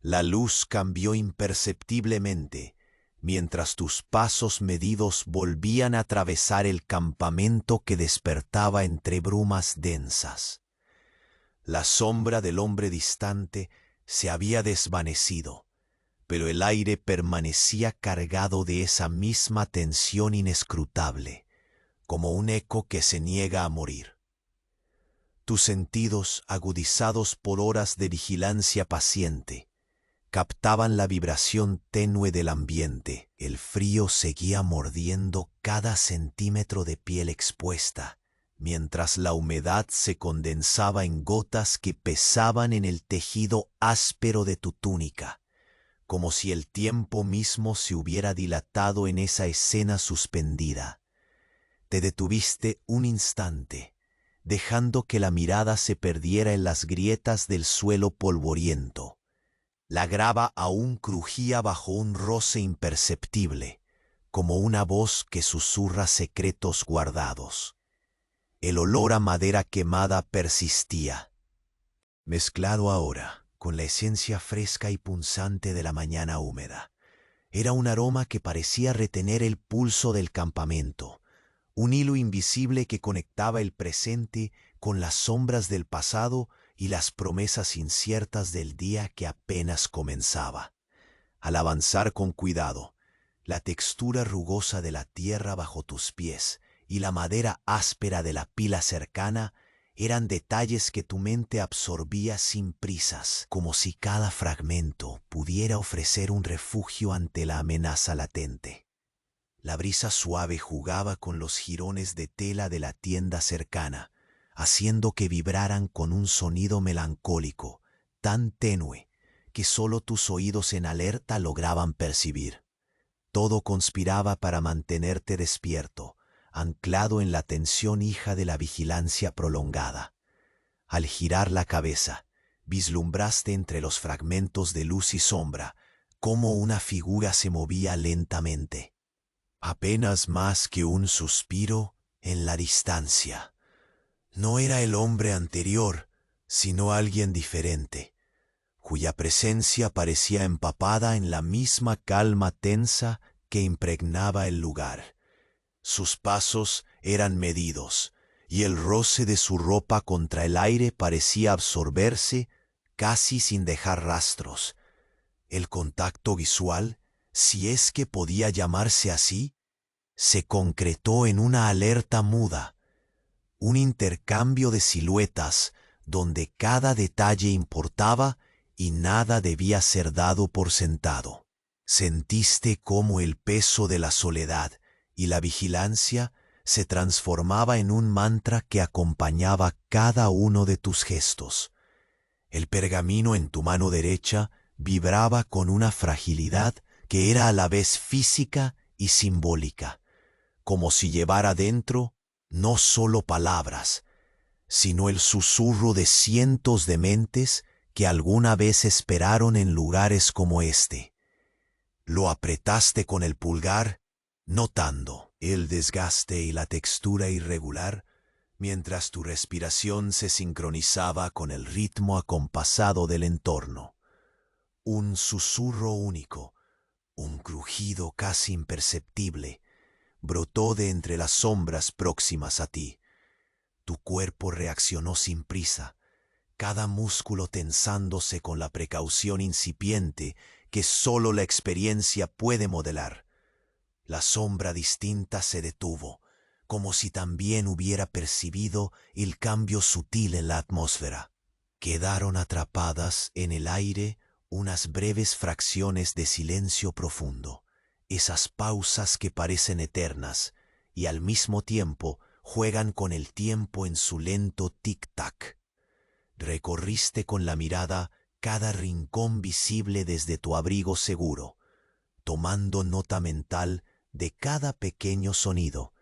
La luz cambió imperceptiblemente, mientras tus pasos medidos volvían a atravesar el campamento que despertaba entre brumas densas. La sombra del hombre distante se había desvanecido, pero el aire permanecía cargado de esa misma tensión inescrutable, como un eco que se niega a morir. Tus sentidos, agudizados por horas de vigilancia paciente, captaban la vibración tenue del ambiente. El frío seguía mordiendo cada centímetro de piel expuesta, mientras la humedad se condensaba en gotas que pesaban en el tejido áspero de tu túnica, como si el tiempo mismo se hubiera dilatado en esa escena suspendida. Te detuviste un instante, dejando que la mirada se perdiera en las grietas del suelo polvoriento. La grava aún crujía bajo un roce imperceptible, como una voz que susurra secretos guardados. El olor a madera quemada persistía, mezclado ahora con la esencia fresca y punzante de la mañana húmeda. Era un aroma que parecía retener el pulso del campamento, un hilo invisible que conectaba el presente con las sombras del pasado y las promesas inciertas del día que apenas comenzaba. Al avanzar con cuidado, la textura rugosa de la tierra bajo tus pies y la madera áspera de la pila cercana eran detalles que tu mente absorbía sin prisas, como si cada fragmento pudiera ofrecer un refugio ante la amenaza latente. La brisa suave jugaba con los jirones de tela de la tienda cercana, haciendo que vibraran con un sonido melancólico, tan tenue que solo tus oídos en alerta lograban percibir. Todo conspiraba para mantenerte despierto, anclado en la tensión hija de la vigilancia prolongada. Al girar la cabeza, vislumbraste entre los fragmentos de luz y sombra cómo una figura se movía lentamente, apenas más que un suspiro en la distancia. No era el hombre anterior, sino alguien diferente, cuya presencia parecía empapada en la misma calma tensa que impregnaba el lugar. Sus pasos eran medidos, y el roce de su ropa contra el aire parecía absorberse casi sin dejar rastros. El contacto visual, si es que podía llamarse así, se concretó en una alerta muda, un intercambio de siluetas donde cada detalle importaba y nada debía ser dado por sentado. Sentiste cómo el peso de la soledad y la vigilancia se transformaba en un mantra que acompañaba cada uno de tus gestos. El pergamino en tu mano derecha vibraba con una fragilidad que era a la vez física y simbólica, como si llevara dentro no solo palabras, sino el susurro de cientos de mentes que alguna vez esperaron en lugares como este. Lo apretaste con el pulgar, notando el desgaste y la textura irregular, mientras tu respiración se sincronizaba con el ritmo acompasado del entorno. Un susurro único, un crujido casi imperceptible, brotó de entre las sombras próximas a ti. Tu cuerpo reaccionó sin prisa, cada músculo tensándose con la precaución incipiente que sólo la experiencia puede modelar. La sombra distinta se detuvo, como si también hubiera percibido el cambio sutil en la atmósfera. Quedaron atrapadas en el aire unas breves fracciones de silencio profundo, esas pausas que parecen eternas y al mismo tiempo juegan con el tiempo en su lento tic-tac. Recorriste con la mirada cada rincón visible desde tu abrigo seguro, tomando nota mental de cada pequeño sonido,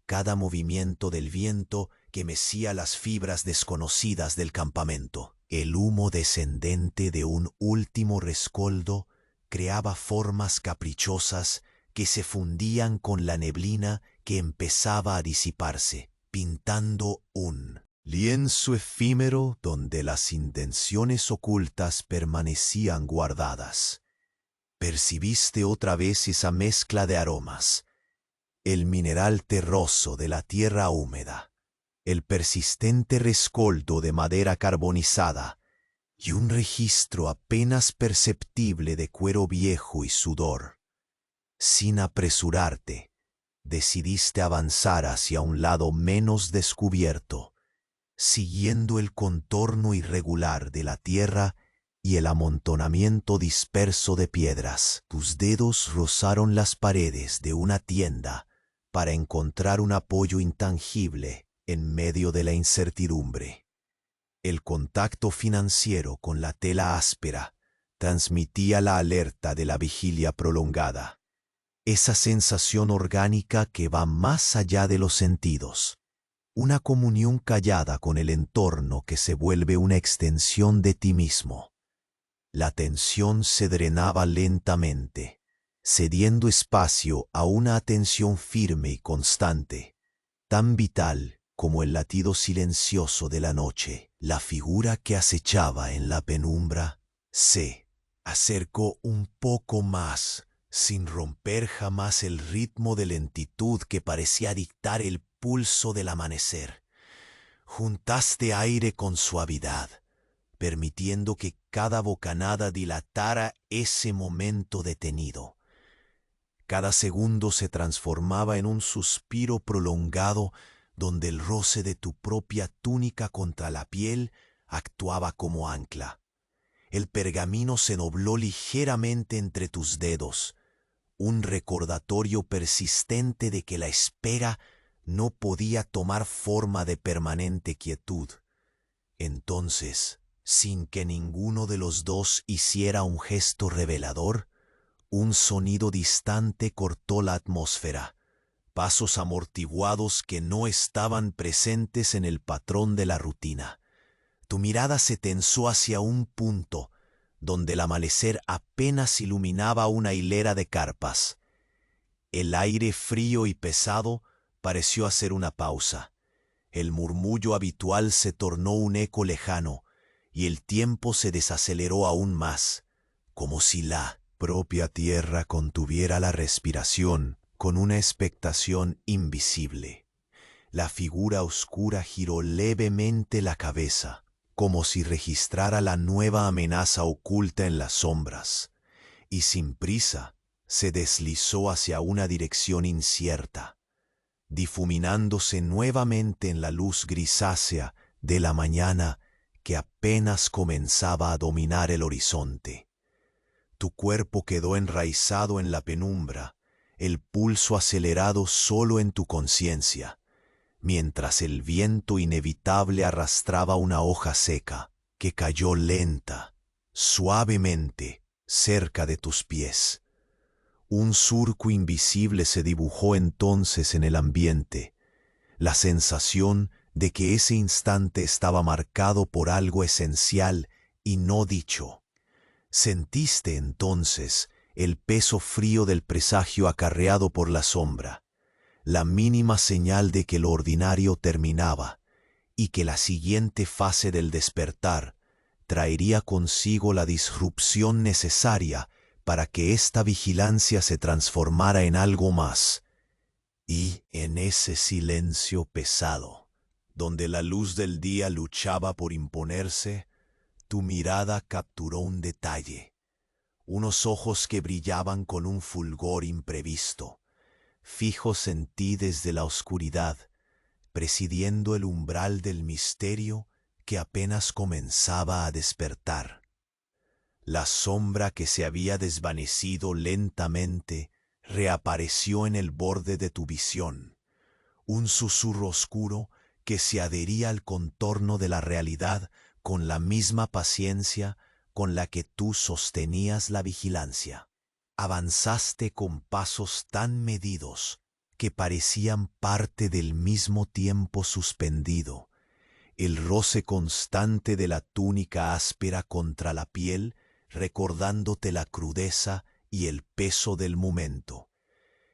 cada movimiento del viento que mecía las fibras desconocidas del campamento. El humo descendente de un último rescoldo creaba formas caprichosas que se fundían con la neblina que empezaba a disiparse, pintando un lienzo efímero donde las intenciones ocultas permanecían guardadas. Percibiste otra vez esa mezcla de aromas, el mineral terroso de la tierra húmeda, el persistente rescoldo de madera carbonizada y un registro apenas perceptible de cuero viejo y sudor. Sin apresurarte, decidiste avanzar hacia un lado menos descubierto, siguiendo el contorno irregular de la tierra y el amontonamiento disperso de piedras. Tus dedos rozaron las paredes de una tienda para encontrar un apoyo intangible en medio de la incertidumbre. El contacto financiero con la tela áspera transmitía la alerta de la vigilia prolongada, esa sensación orgánica que va más allá de los sentidos, una comunión callada con el entorno que se vuelve una extensión de ti mismo. La tensión se drenaba lentamente, cediendo espacio a una atención firme y constante, tan vital como el latido silencioso de la noche. La figura que acechaba en la penumbra se acercó un poco más, sin romper jamás el ritmo de lentitud que parecía dictar el pulso del amanecer. Juntaste aire con suavidad, permitiendo que cada bocanada dilatara ese momento detenido. Cada segundo se transformaba en un suspiro prolongado donde el roce de tu propia túnica contra la piel actuaba como ancla. El pergamino se dobló ligeramente entre tus dedos, un recordatorio persistente de que la espera no podía tomar forma de permanente quietud. Entonces, sin que ninguno de los dos hiciera un gesto revelador, un sonido distante cortó la atmósfera, pasos amortiguados que no estaban presentes en el patrón de la rutina. Tu mirada se tensó hacia un punto donde el amanecer apenas iluminaba una hilera de carpas. El aire frío y pesado pareció hacer una pausa. El murmullo habitual se tornó un eco lejano y el tiempo se desaceleró aún más, como si la propia tierra contuviera la respiración con una expectación invisible. La figura oscura giró levemente la cabeza, como si registrara la nueva amenaza oculta en las sombras, y sin prisa se deslizó hacia una dirección incierta, difuminándose nuevamente en la luz grisácea de la mañana que apenas comenzaba a dominar el horizonte. Tu cuerpo quedó enraizado en la penumbra, el pulso acelerado solo en tu conciencia, mientras el viento inevitable arrastraba una hoja seca que cayó lenta, suavemente, cerca de tus pies. Un surco invisible se dibujó entonces en el ambiente, la sensación de que ese instante estaba marcado por algo esencial y no dicho. Sentiste entonces el peso frío del presagio acarreado por la sombra, la mínima señal de que lo ordinario terminaba y que la siguiente fase del despertar traería consigo la disrupción necesaria para que esta vigilancia se transformara en algo más. Y en ese silencio pesado, donde la luz del día luchaba por imponerse, tu mirada capturó un detalle, unos ojos que brillaban con un fulgor imprevisto, fijos en ti desde la oscuridad, presidiendo el umbral del misterio que apenas comenzaba a despertar. La sombra que se había desvanecido lentamente reapareció en el borde de tu visión, un susurro oscuro que se adhería al contorno de la realidad con la misma paciencia con la que tú sostenías la vigilancia. Avanzaste con pasos tan medidos que parecían parte del mismo tiempo suspendido. El roce constante de la túnica áspera contra la piel, recordándote la crudeza y el peso del momento.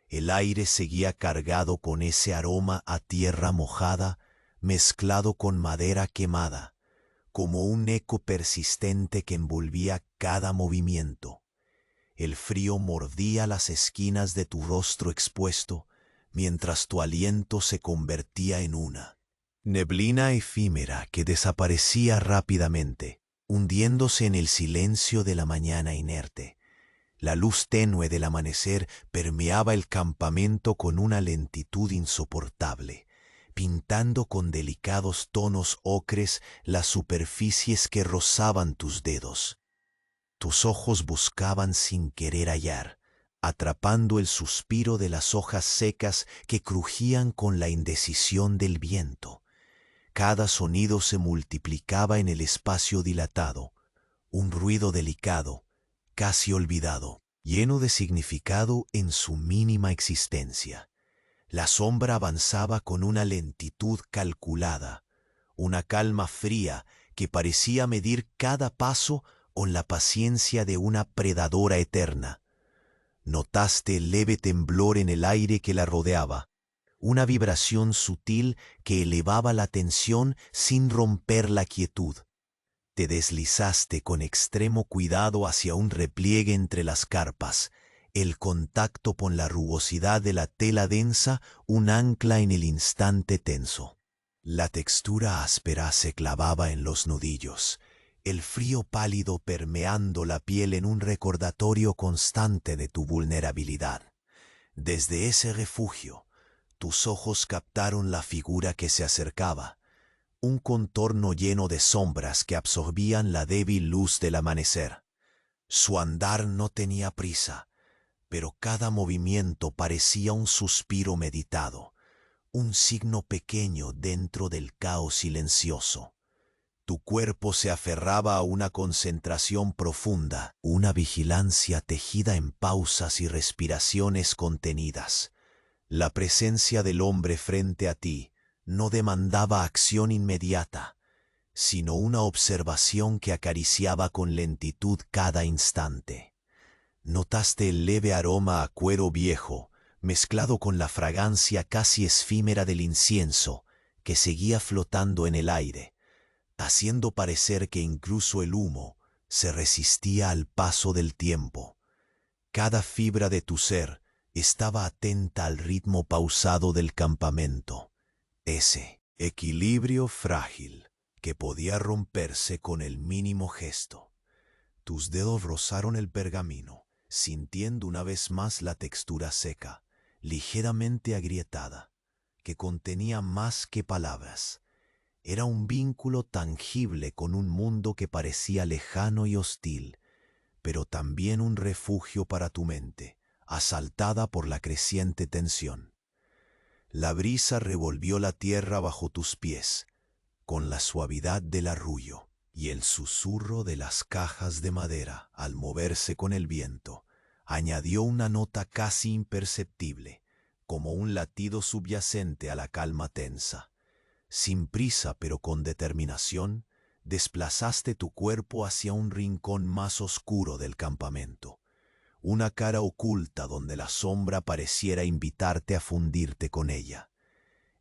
El aire seguía cargado con ese aroma a tierra mojada, mezclado con madera quemada, como un eco persistente que envolvía cada movimiento. El frío mordía las esquinas de tu rostro expuesto, mientras tu aliento se convertía en una neblina efímera que desaparecía rápidamente, hundiéndose en el silencio de la mañana inerte. La luz tenue del amanecer permeaba el campamento con una lentitud insoportable, pintando con delicados tonos ocres las superficies que rozaban tus dedos. Tus ojos buscaban sin querer hallar, atrapando el suspiro de las hojas secas que crujían con la indecisión del viento. Cada sonido se multiplicaba en el espacio dilatado, un ruido delicado, casi olvidado, lleno de significado en su mínima existencia. La sombra avanzaba con una lentitud calculada, una calma fría que parecía medir cada paso con la paciencia de una predadora eterna. Notaste el leve temblor en el aire que la rodeaba, una vibración sutil que elevaba la tensión sin romper la quietud. Te deslizaste con extremo cuidado hacia un repliegue entre las carpas, el contacto con la rugosidad de la tela densa, un ancla en el instante tenso. La textura áspera se clavaba en los nudillos, el frío pálido permeando la piel en un recordatorio constante de tu vulnerabilidad. Desde ese refugio, tus ojos captaron la figura que se acercaba, un contorno lleno de sombras que absorbían la débil luz del amanecer. Su andar no tenía prisa, pero cada movimiento parecía un suspiro meditado, un signo pequeño dentro del caos silencioso. Tu cuerpo se aferraba a una concentración profunda, una vigilancia tejida en pausas y respiraciones contenidas. La presencia del hombre frente a ti no demandaba acción inmediata, sino una observación que acariciaba con lentitud cada instante. Notaste el leve aroma a cuero viejo, mezclado con la fragancia casi efímera del incienso, que seguía flotando en el aire, haciendo parecer que incluso el humo se resistía al paso del tiempo. Cada fibra de tu ser estaba atenta al ritmo pausado del campamento, ese equilibrio frágil que podía romperse con el mínimo gesto. Tus dedos rozaron el pergamino, sintiendo una vez más la textura seca, ligeramente agrietada, que contenía más que palabras. Era un vínculo tangible con un mundo que parecía lejano y hostil, pero también un refugio para tu mente, asaltada por la creciente tensión. La brisa revolvió la tierra bajo tus pies, con la suavidad del arrullo y el susurro de las cajas de madera al moverse con el viento, añadió una nota casi imperceptible, como un latido subyacente a la calma tensa. Sin prisa pero con determinación, desplazaste tu cuerpo hacia un rincón más oscuro del campamento, una cara oculta donde la sombra pareciera invitarte a fundirte con ella.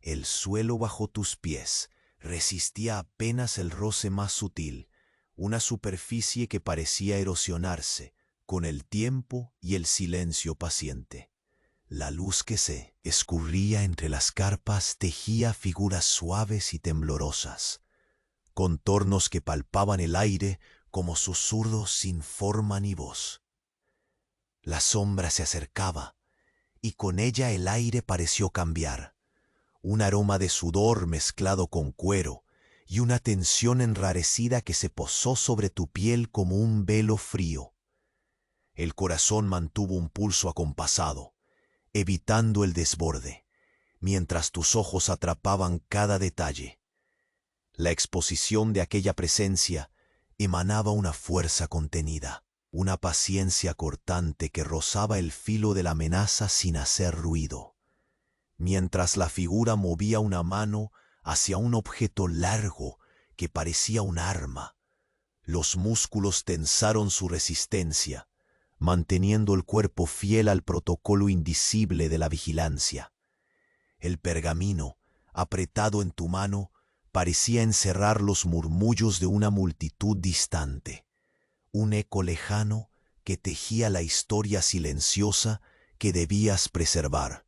El suelo bajo tus pies resistía apenas el roce más sutil, una superficie que parecía erosionarse con el tiempo y el silencio paciente. La luz que se escurría entre las carpas tejía figuras suaves y temblorosas, contornos que palpaban el aire como susurros sin forma ni voz. La sombra se acercaba, y con ella el aire pareció cambiar. Un aroma de sudor mezclado con cuero y una tensión enrarecida que se posó sobre tu piel como un velo frío. El corazón mantuvo un pulso acompasado, evitando el desborde, mientras tus ojos atrapaban cada detalle. La exposición de aquella presencia emanaba una fuerza contenida, una paciencia cortante que rozaba el filo de la amenaza sin hacer ruido. Mientras la figura movía una mano hacia un objeto largo que parecía un arma, los músculos tensaron su resistencia, manteniendo el cuerpo fiel al protocolo indicible de la vigilancia. El pergamino, apretado en tu mano, parecía encerrar los murmullos de una multitud distante, un eco lejano que tejía la historia silenciosa que debías preservar.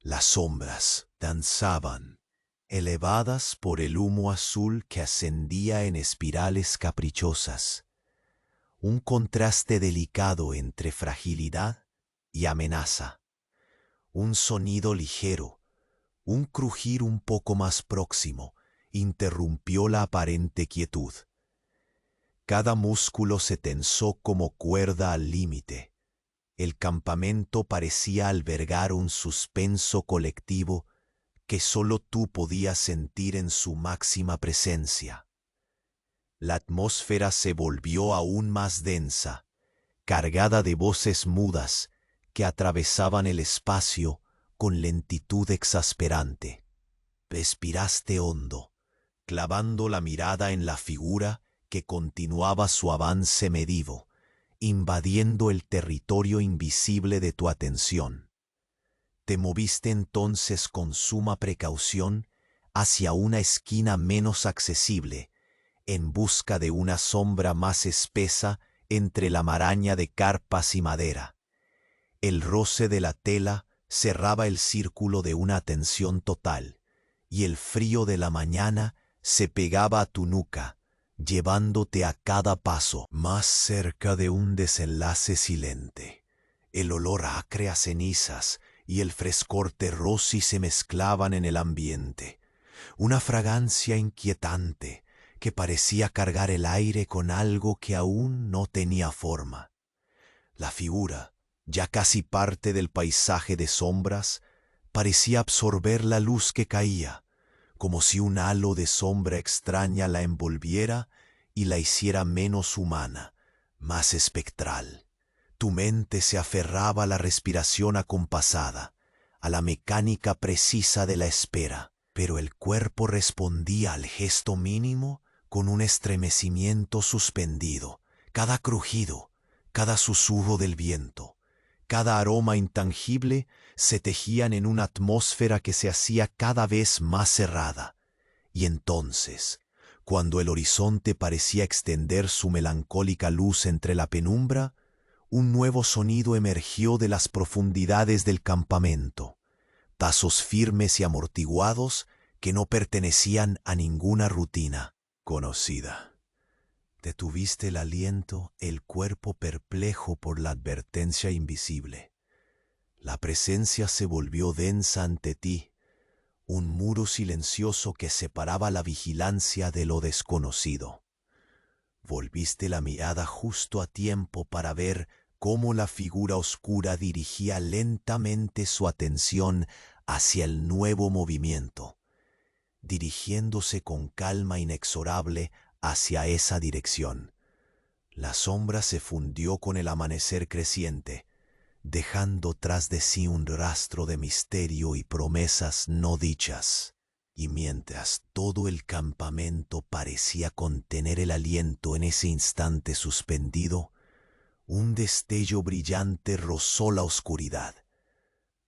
Las sombras danzaban, elevadas por el humo azul que ascendía en espirales caprichosas, un contraste delicado entre fragilidad y amenaza, un sonido ligero, un crujir un poco más próximo, interrumpió la aparente quietud. Cada músculo se tensó como cuerda al límite. El campamento parecía albergar un suspenso colectivo que solo tú podías sentir en su máxima presencia. La atmósfera se volvió aún más densa, cargada de voces mudas que atravesaban el espacio con lentitud exasperante. Respiraste hondo, clavando la mirada en la figura que continuaba su avance medido, invadiendo el territorio invisible de tu atención. Te moviste entonces con suma precaución hacia una esquina menos accesible, en busca de una sombra más espesa entre la maraña de carpas y madera. El roce de la tela cerraba el círculo de una atención total, y el frío de la mañana se pegaba a tu nuca, llevándote a cada paso más cerca de un desenlace silente. El olor acre a cenizas y el frescor terrosi se mezclaban en el ambiente, una fragancia inquietante que parecía cargar el aire con algo que aún no tenía forma. La figura, ya casi parte del paisaje de sombras, parecía absorber la luz que caía, como si un halo de sombra extraña la envolviera y la hiciera menos humana, más espectral. Tu mente se aferraba a la respiración acompasada, a la mecánica precisa de la espera, pero el cuerpo respondía al gesto mínimo con un estremecimiento suspendido. Cada crujido, cada susurro del viento, cada aroma intangible se tejían en una atmósfera que se hacía cada vez más cerrada. Y entonces, cuando el horizonte parecía extender su melancólica luz entre la penumbra, un nuevo sonido emergió de las profundidades del campamento, pasos firmes y amortiguados que no pertenecían a ninguna rutina conocida. Detuviste el aliento, el cuerpo perplejo por la advertencia invisible. La presencia se volvió densa ante ti, un muro silencioso que separaba la vigilancia de lo desconocido. Volviste la mirada justo a tiempo para ver cómo la figura oscura dirigía lentamente su atención hacia el nuevo movimiento, dirigiéndose con calma inexorable hacia esa dirección. La sombra se fundió con el amanecer creciente, dejando tras de sí un rastro de misterio y promesas no dichas. Y mientras todo el campamento parecía contener el aliento en ese instante suspendido, un destello brillante rozó la oscuridad.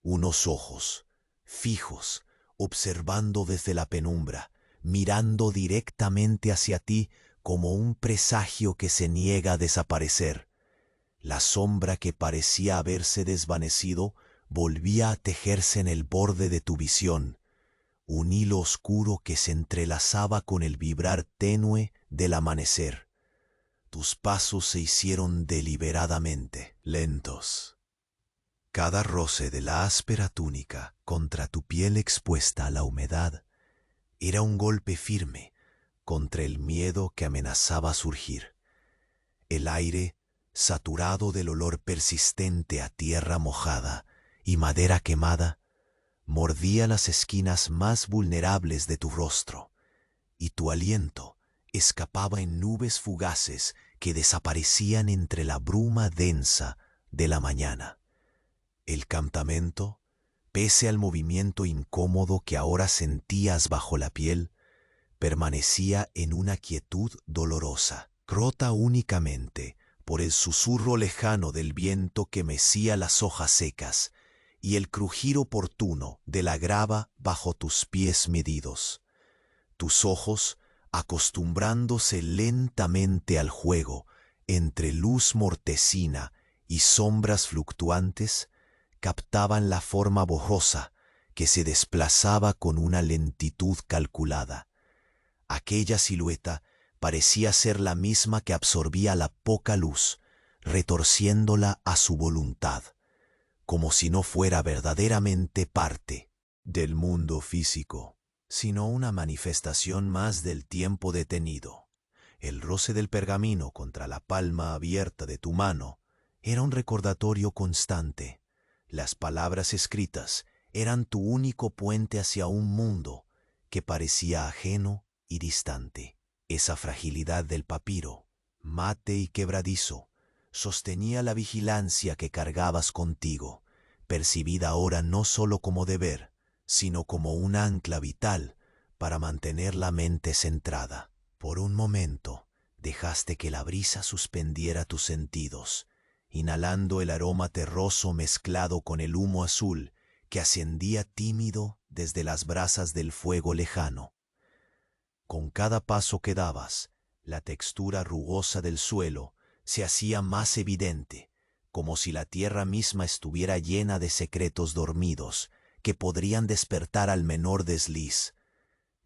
Unos ojos, fijos, observando desde la penumbra, mirando directamente hacia ti como un presagio que se niega a desaparecer. La sombra que parecía haberse desvanecido volvía a tejerse en el borde de tu visión, un hilo oscuro que se entrelazaba con el vibrar tenue del amanecer. Tus pasos se hicieron deliberadamente lentos. Cada roce de la áspera túnica contra tu piel expuesta a la humedad era un golpe firme contra el miedo que amenazaba surgir. El aire, saturado del olor persistente a tierra mojada y madera quemada, mordía las esquinas más vulnerables de tu rostro, y tu aliento escapaba en nubes fugaces que desaparecían entre la bruma densa de la mañana. El campamento, pese al movimiento incómodo que ahora sentías bajo la piel, permanecía en una quietud dolorosa, rota únicamente por el susurro lejano del viento que mecía las hojas secas y el crujir oportuno de la grava bajo tus pies medidos. Tus ojos, acostumbrándose lentamente al juego entre luz mortecina y sombras fluctuantes, captaban la forma borrosa que se desplazaba con una lentitud calculada. Aquella silueta parecía ser la misma que absorbía la poca luz, retorciéndola a su voluntad, como si no fuera verdaderamente parte del mundo físico, sino una manifestación más del tiempo detenido. El roce del pergamino contra la palma abierta de tu mano era un recordatorio constante. Las palabras escritas eran tu único puente hacia un mundo que parecía ajeno y distante. Esa fragilidad del papiro, mate y quebradizo, sostenía la vigilancia que cargabas contigo, percibida ahora no solo como deber, sino como un ancla vital para mantener la mente centrada. Por un momento dejaste que la brisa suspendiera tus sentidos, inhalando el aroma terroso mezclado con el humo azul que ascendía tímido desde las brasas del fuego lejano. Con cada paso que dabas, la textura rugosa del suelo se hacía más evidente, como si la tierra misma estuviera llena de secretos dormidos que podrían despertar al menor desliz.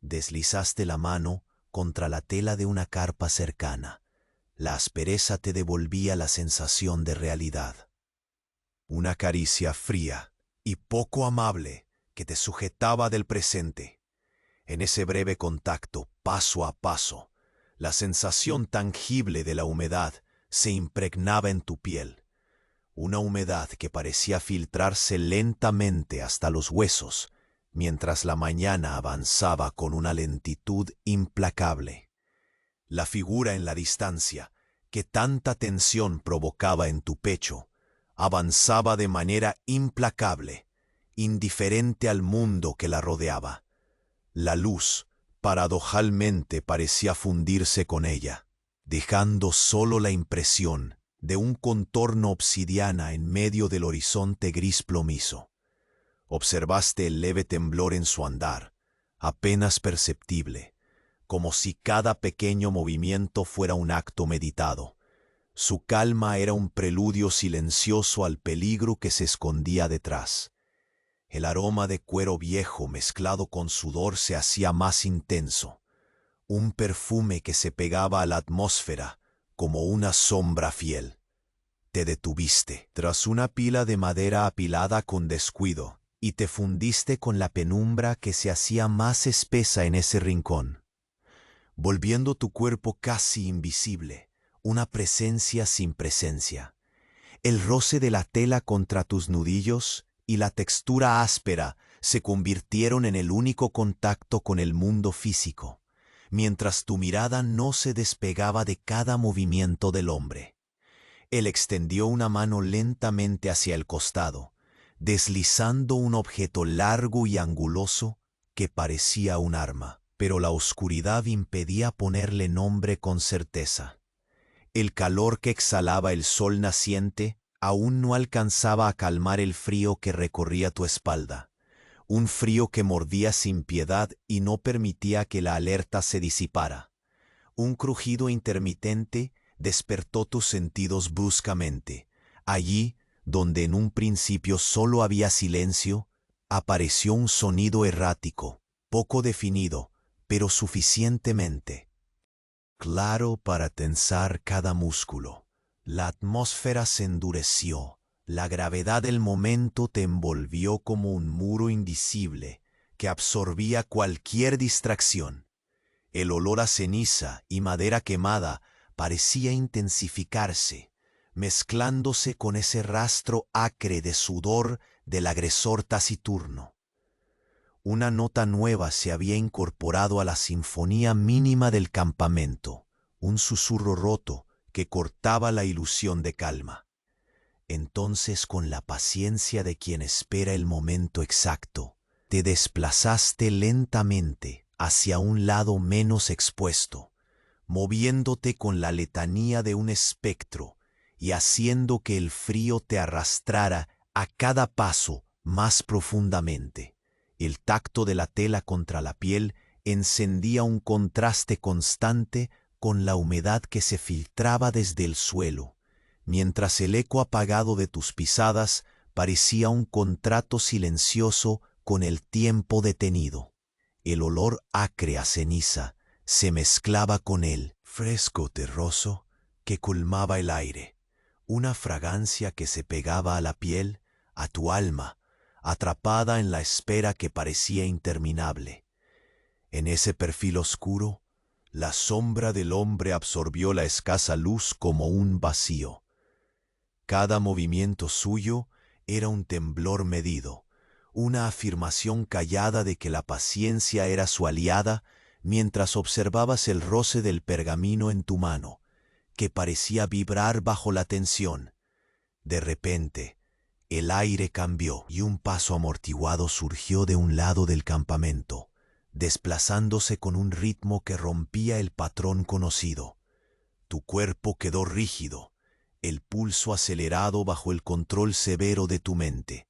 Deslizaste la mano contra la tela de una carpa cercana. La aspereza te devolvía la sensación de realidad. Una caricia fría y poco amable que te sujetaba del presente. En ese breve contacto, paso a paso, la sensación tangible de la humedad se impregnaba en tu piel. Una humedad que parecía filtrarse lentamente hasta los huesos, mientras la mañana avanzaba con una lentitud implacable. La figura en la distancia, que tanta tensión provocaba en tu pecho, avanzaba de manera implacable, indiferente al mundo que la rodeaba. La luz, paradojalmente, parecía fundirse con ella, dejando solo la impresión de un contorno obsidiana en medio del horizonte gris plomizo. Observaste el leve temblor en su andar, apenas perceptible, como si cada pequeño movimiento fuera un acto meditado. Su calma era un preludio silencioso al peligro que se escondía detrás. El aroma de cuero viejo mezclado con sudor se hacía más intenso, un perfume que se pegaba a la atmósfera como una sombra fiel. Te detuviste tras una pila de madera apilada con descuido y te fundiste con la penumbra que se hacía más espesa en ese rincón, volviendo tu cuerpo casi invisible, una presencia sin presencia. El roce de la tela contra tus nudillos y la textura áspera se convirtieron en el único contacto con el mundo físico, mientras tu mirada no se despegaba de cada movimiento del hombre. Él extendió una mano lentamente hacia el costado, deslizando un objeto largo y anguloso que parecía un arma, pero la oscuridad impedía ponerle nombre con certeza. El calor que exhalaba el sol naciente aún no alcanzaba a calmar el frío que recorría tu espalda, un frío que mordía sin piedad y no permitía que la alerta se disipara. Un crujido intermitente despertó tus sentidos bruscamente. Allí, donde en un principio solo había silencio, apareció un sonido errático, poco definido, pero suficientemente claro para tensar cada músculo. La atmósfera se endureció, La gravedad del momento te envolvió como un muro invisible que absorbía cualquier distracción. El olor a ceniza y madera quemada parecía intensificarse, mezclándose con ese rastro acre de sudor del agresor taciturno. Una nota nueva se había incorporado a la sinfonía mínima del campamento, un susurro roto que cortaba la ilusión de calma. Entonces, con la paciencia de quien espera el momento exacto, te desplazaste lentamente hacia un lado menos expuesto, moviéndote con la letanía de un espectro y haciendo que el frío te arrastrara a cada paso más profundamente. El tacto de la tela contra la piel encendía un contraste constante con la humedad que se filtraba desde el suelo, mientras el eco apagado de tus pisadas parecía un contrato silencioso con el tiempo detenido. El olor acre a ceniza se mezclaba con el fresco terroso que colmaba el aire, una fragancia que se pegaba a la piel, a tu alma, atrapada en la espera que parecía interminable. En ese perfil oscuro, la sombra del hombre absorbió la escasa luz como un vacío. Cada movimiento suyo era un temblor medido, una afirmación callada de que la paciencia era su aliada mientras observabas el roce del pergamino en tu mano, que parecía vibrar bajo la tensión. De repente, el aire cambió y un paso amortiguado surgió de un lado del campamento, desplazándose con un ritmo que rompía el patrón conocido. Tu cuerpo quedó rígido, el pulso acelerado bajo el control severo de tu mente.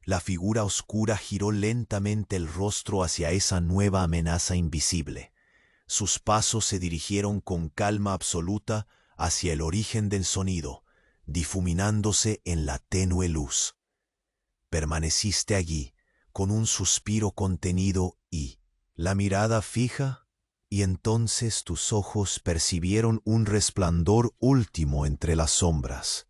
La figura oscura giró lentamente el rostro hacia esa nueva amenaza invisible. Sus pasos se dirigieron con calma absoluta hacia el origen del sonido, difuminándose en la tenue luz. Permaneciste allí, con un suspiro contenido y la mirada fija, y entonces tus ojos percibieron un resplandor último entre las sombras.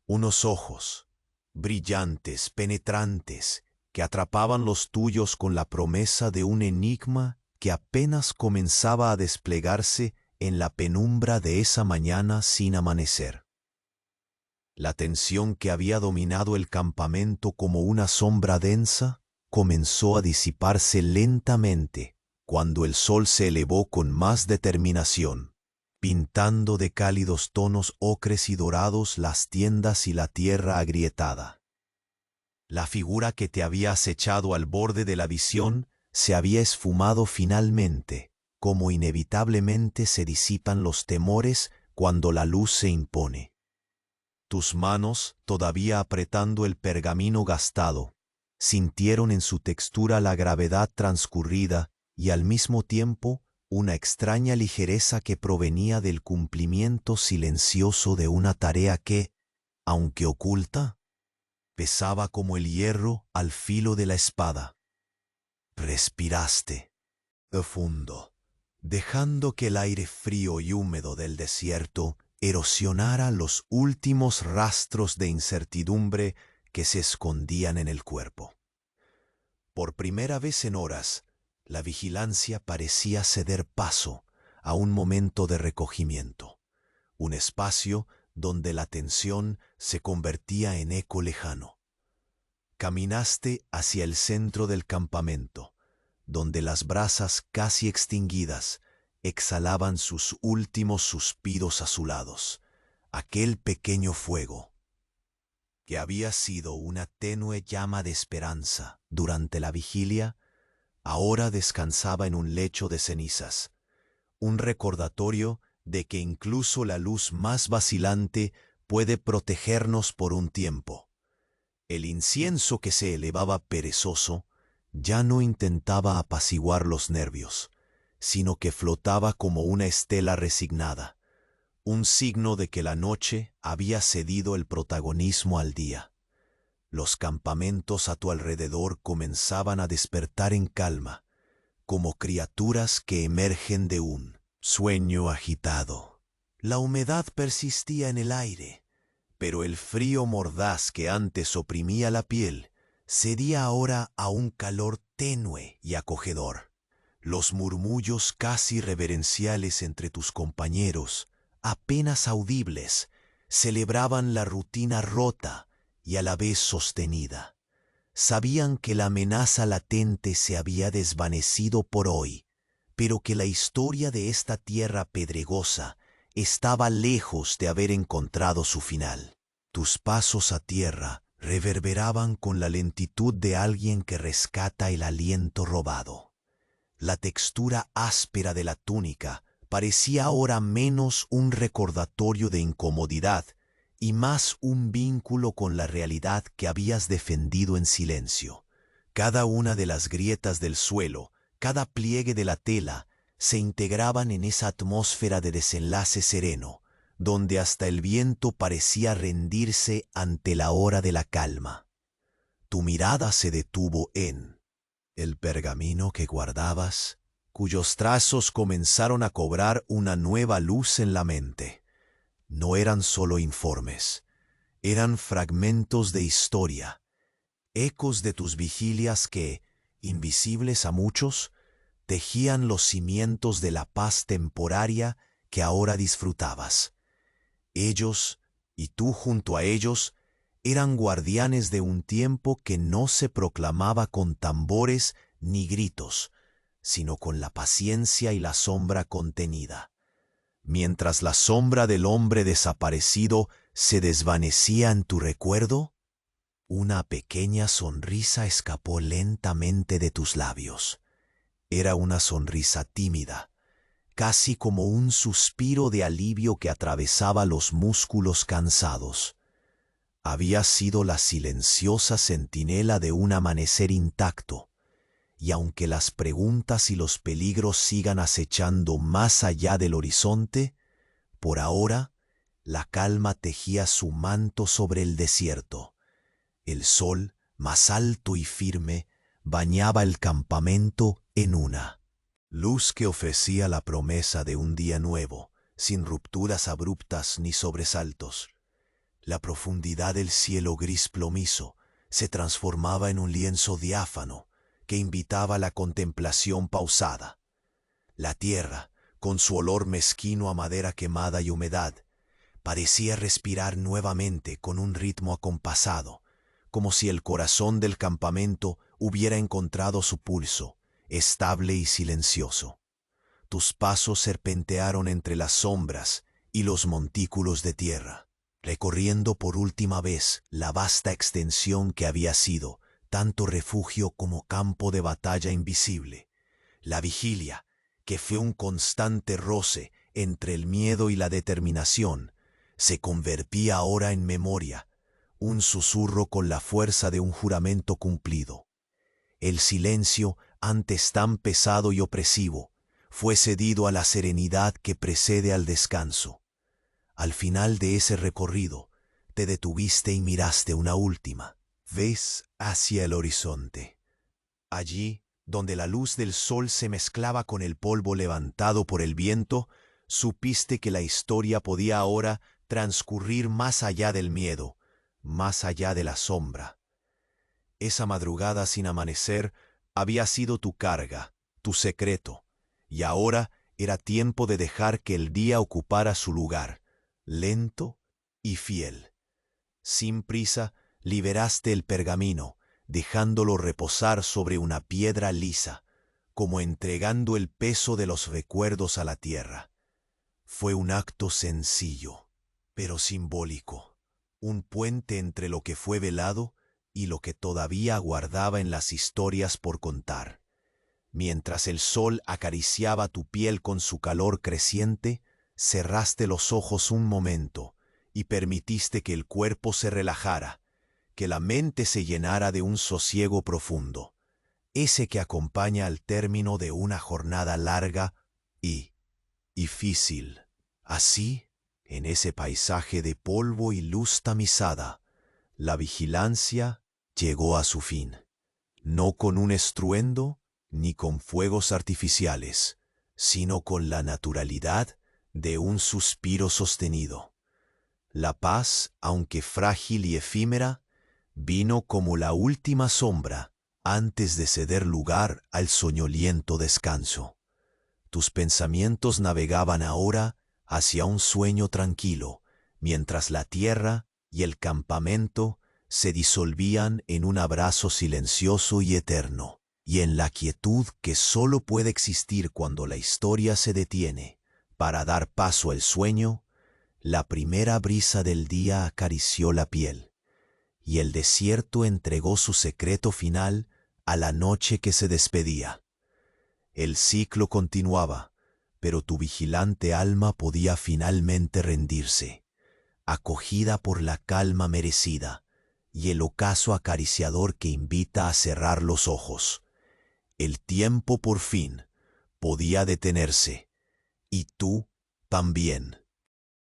Unos ojos, brillantes, penetrantes, que atrapaban los tuyos con la promesa de un enigma que apenas comenzaba a desplegarse en la penumbra de esa mañana sin amanecer. La tensión que había dominado el campamento como una sombra densa comenzó a disiparse lentamente cuando el sol se elevó con más determinación, pintando de cálidos tonos ocres y dorados las tiendas y la tierra agrietada. La figura que te había acechado al borde de la visión se había esfumado finalmente, como inevitablemente se disipan los temores cuando la luz se impone. Tus manos, todavía apretando el pergamino gastado, sintieron en su textura la gravedad transcurrida y al mismo tiempo una extraña ligereza que provenía del cumplimiento silencioso de una tarea que, aunque oculta, pesaba como el hierro al filo de la espada. Respiraste profundo, dejando que el aire frío y húmedo del desierto erosionara los últimos rastros de incertidumbre que se escondían en el cuerpo. Por primera vez en horas, la vigilancia parecía ceder paso a un momento de recogimiento, un espacio donde la tensión se convertía en eco lejano. Caminaste hacia el centro del campamento, donde las brasas casi extinguidas exhalaban sus últimos suspiros azulados. Aquel pequeño fuego, que había sido una tenue llama de esperanza durante la vigilia, ahora descansaba en un lecho de cenizas, un recordatorio de que incluso la luz más vacilante puede protegernos por un tiempo. El incienso que se elevaba perezoso ya no intentaba apaciguar los nervios, sino que flotaba como una estela resignada, un signo de que la noche había cedido el protagonismo al día. Los campamentos a tu alrededor comenzaban a despertar en calma, como criaturas que emergen de un sueño agitado. La humedad persistía en el aire, Pero el frío mordaz que antes oprimía la piel cedía ahora a un calor tenue y acogedor. Los murmullos casi reverenciales entre tus compañeros, apenas audibles, celebraban la rutina rota y a la vez sostenida. Sabían que la amenaza latente se había desvanecido por hoy, pero que la historia de esta tierra pedregosa estaba lejos de haber encontrado su final. Tus pasos a tierra reverberaban con la lentitud de alguien que rescata el aliento robado. La textura áspera de la túnica parecía ahora menos un recordatorio de incomodidad y más un vínculo con la realidad que habías defendido en silencio. Cada una de las grietas del suelo, cada pliegue de la tela, se integraban en esa atmósfera de desenlace sereno, donde hasta el viento parecía rendirse ante la hora de la calma. Tu mirada se detuvo en el pergamino que guardabas, cuyos trazos comenzaron a cobrar una nueva luz en la mente. No eran solo informes, eran fragmentos de historia, ecos de tus vigilias que, invisibles a muchos, tejían los cimientos de la paz temporaria que ahora disfrutabas. Ellos, y tú junto a ellos, eran guardianes de un tiempo que no se proclamaba con tambores ni gritos, sino con la paciencia y la sombra contenida. Mientras la sombra del hombre desaparecido se desvanecía en tu recuerdo, una pequeña sonrisa escapó lentamente de tus labios. Era una sonrisa tímida, casi como un suspiro de alivio que atravesaba los músculos cansados. Había sido la silenciosa centinela de un amanecer intacto, y aunque las preguntas y los peligros sigan acechando más allá del horizonte, por ahora la calma tejía su manto sobre el desierto. El sol, más alto y firme, bañaba el campamento en una luz que ofrecía la promesa de un día nuevo, sin rupturas abruptas ni sobresaltos. La profundidad del cielo gris plomizo se transformaba en un lienzo diáfano que invitaba a la contemplación pausada. La tierra, con su olor mezquino a madera quemada y humedad, parecía respirar nuevamente con un ritmo acompasado, como si el corazón del campamento hubiera encontrado su pulso, estable y silencioso. Tus pasos serpentearon entre las sombras y los montículos de tierra, recorriendo por última vez la vasta extensión que había sido tanto refugio como campo de batalla invisible. La vigilia, que fue un constante roce entre el miedo y la determinación, se convertía ahora en memoria, un susurro con la fuerza de un juramento cumplido. El silencio, antes tan pesado y opresivo, fue cedido a la serenidad que precede al descanso. Al final de ese recorrido, te detuviste y miraste una última vez hacia el horizonte. Allí, donde la luz del sol se mezclaba con el polvo levantado por el viento, supiste que la historia podía ahora transcurrir más allá del miedo, más allá de la sombra. Esa madrugada sin amanecer había sido tu carga, tu secreto, y ahora era tiempo de dejar que el día ocupara su lugar, lento y fiel. Sin prisa, liberaste el pergamino, dejándolo reposar sobre una piedra lisa, como entregando el peso de los recuerdos a la tierra. Fue un acto sencillo, pero simbólico, un puente entre lo que fue velado y lo que todavía aguardaba en las historias por contar. Mientras el sol acariciaba tu piel con su calor creciente, cerraste los ojos un momento y permitiste que el cuerpo se relajara, que la mente se llenara de un sosiego profundo, ese que acompaña al término de una jornada larga y difícil. Así, en ese paisaje de polvo y luz tamizada, la vigilancia llegó a su fin, no con un estruendo ni con fuegos artificiales, sino con la naturalidad de un suspiro sostenido. La paz, aunque frágil y efímera, vino como la última sombra antes de ceder lugar al soñoliento descanso. Tus pensamientos navegaban ahora hacia un sueño tranquilo, mientras la tierra y el campamento se disolvían en un abrazo silencioso y eterno, y en la quietud que sólo puede existir cuando la historia se detiene para dar paso al sueño. La primera brisa del día acarició la piel, y el desierto entregó su secreto final a la noche que se despedía. El ciclo continuaba, pero tu vigilante alma podía finalmente rendirse, acogida por la calma merecida y el ocaso acariciador que invita a cerrar los ojos. El tiempo por fin podía detenerse, y tú también.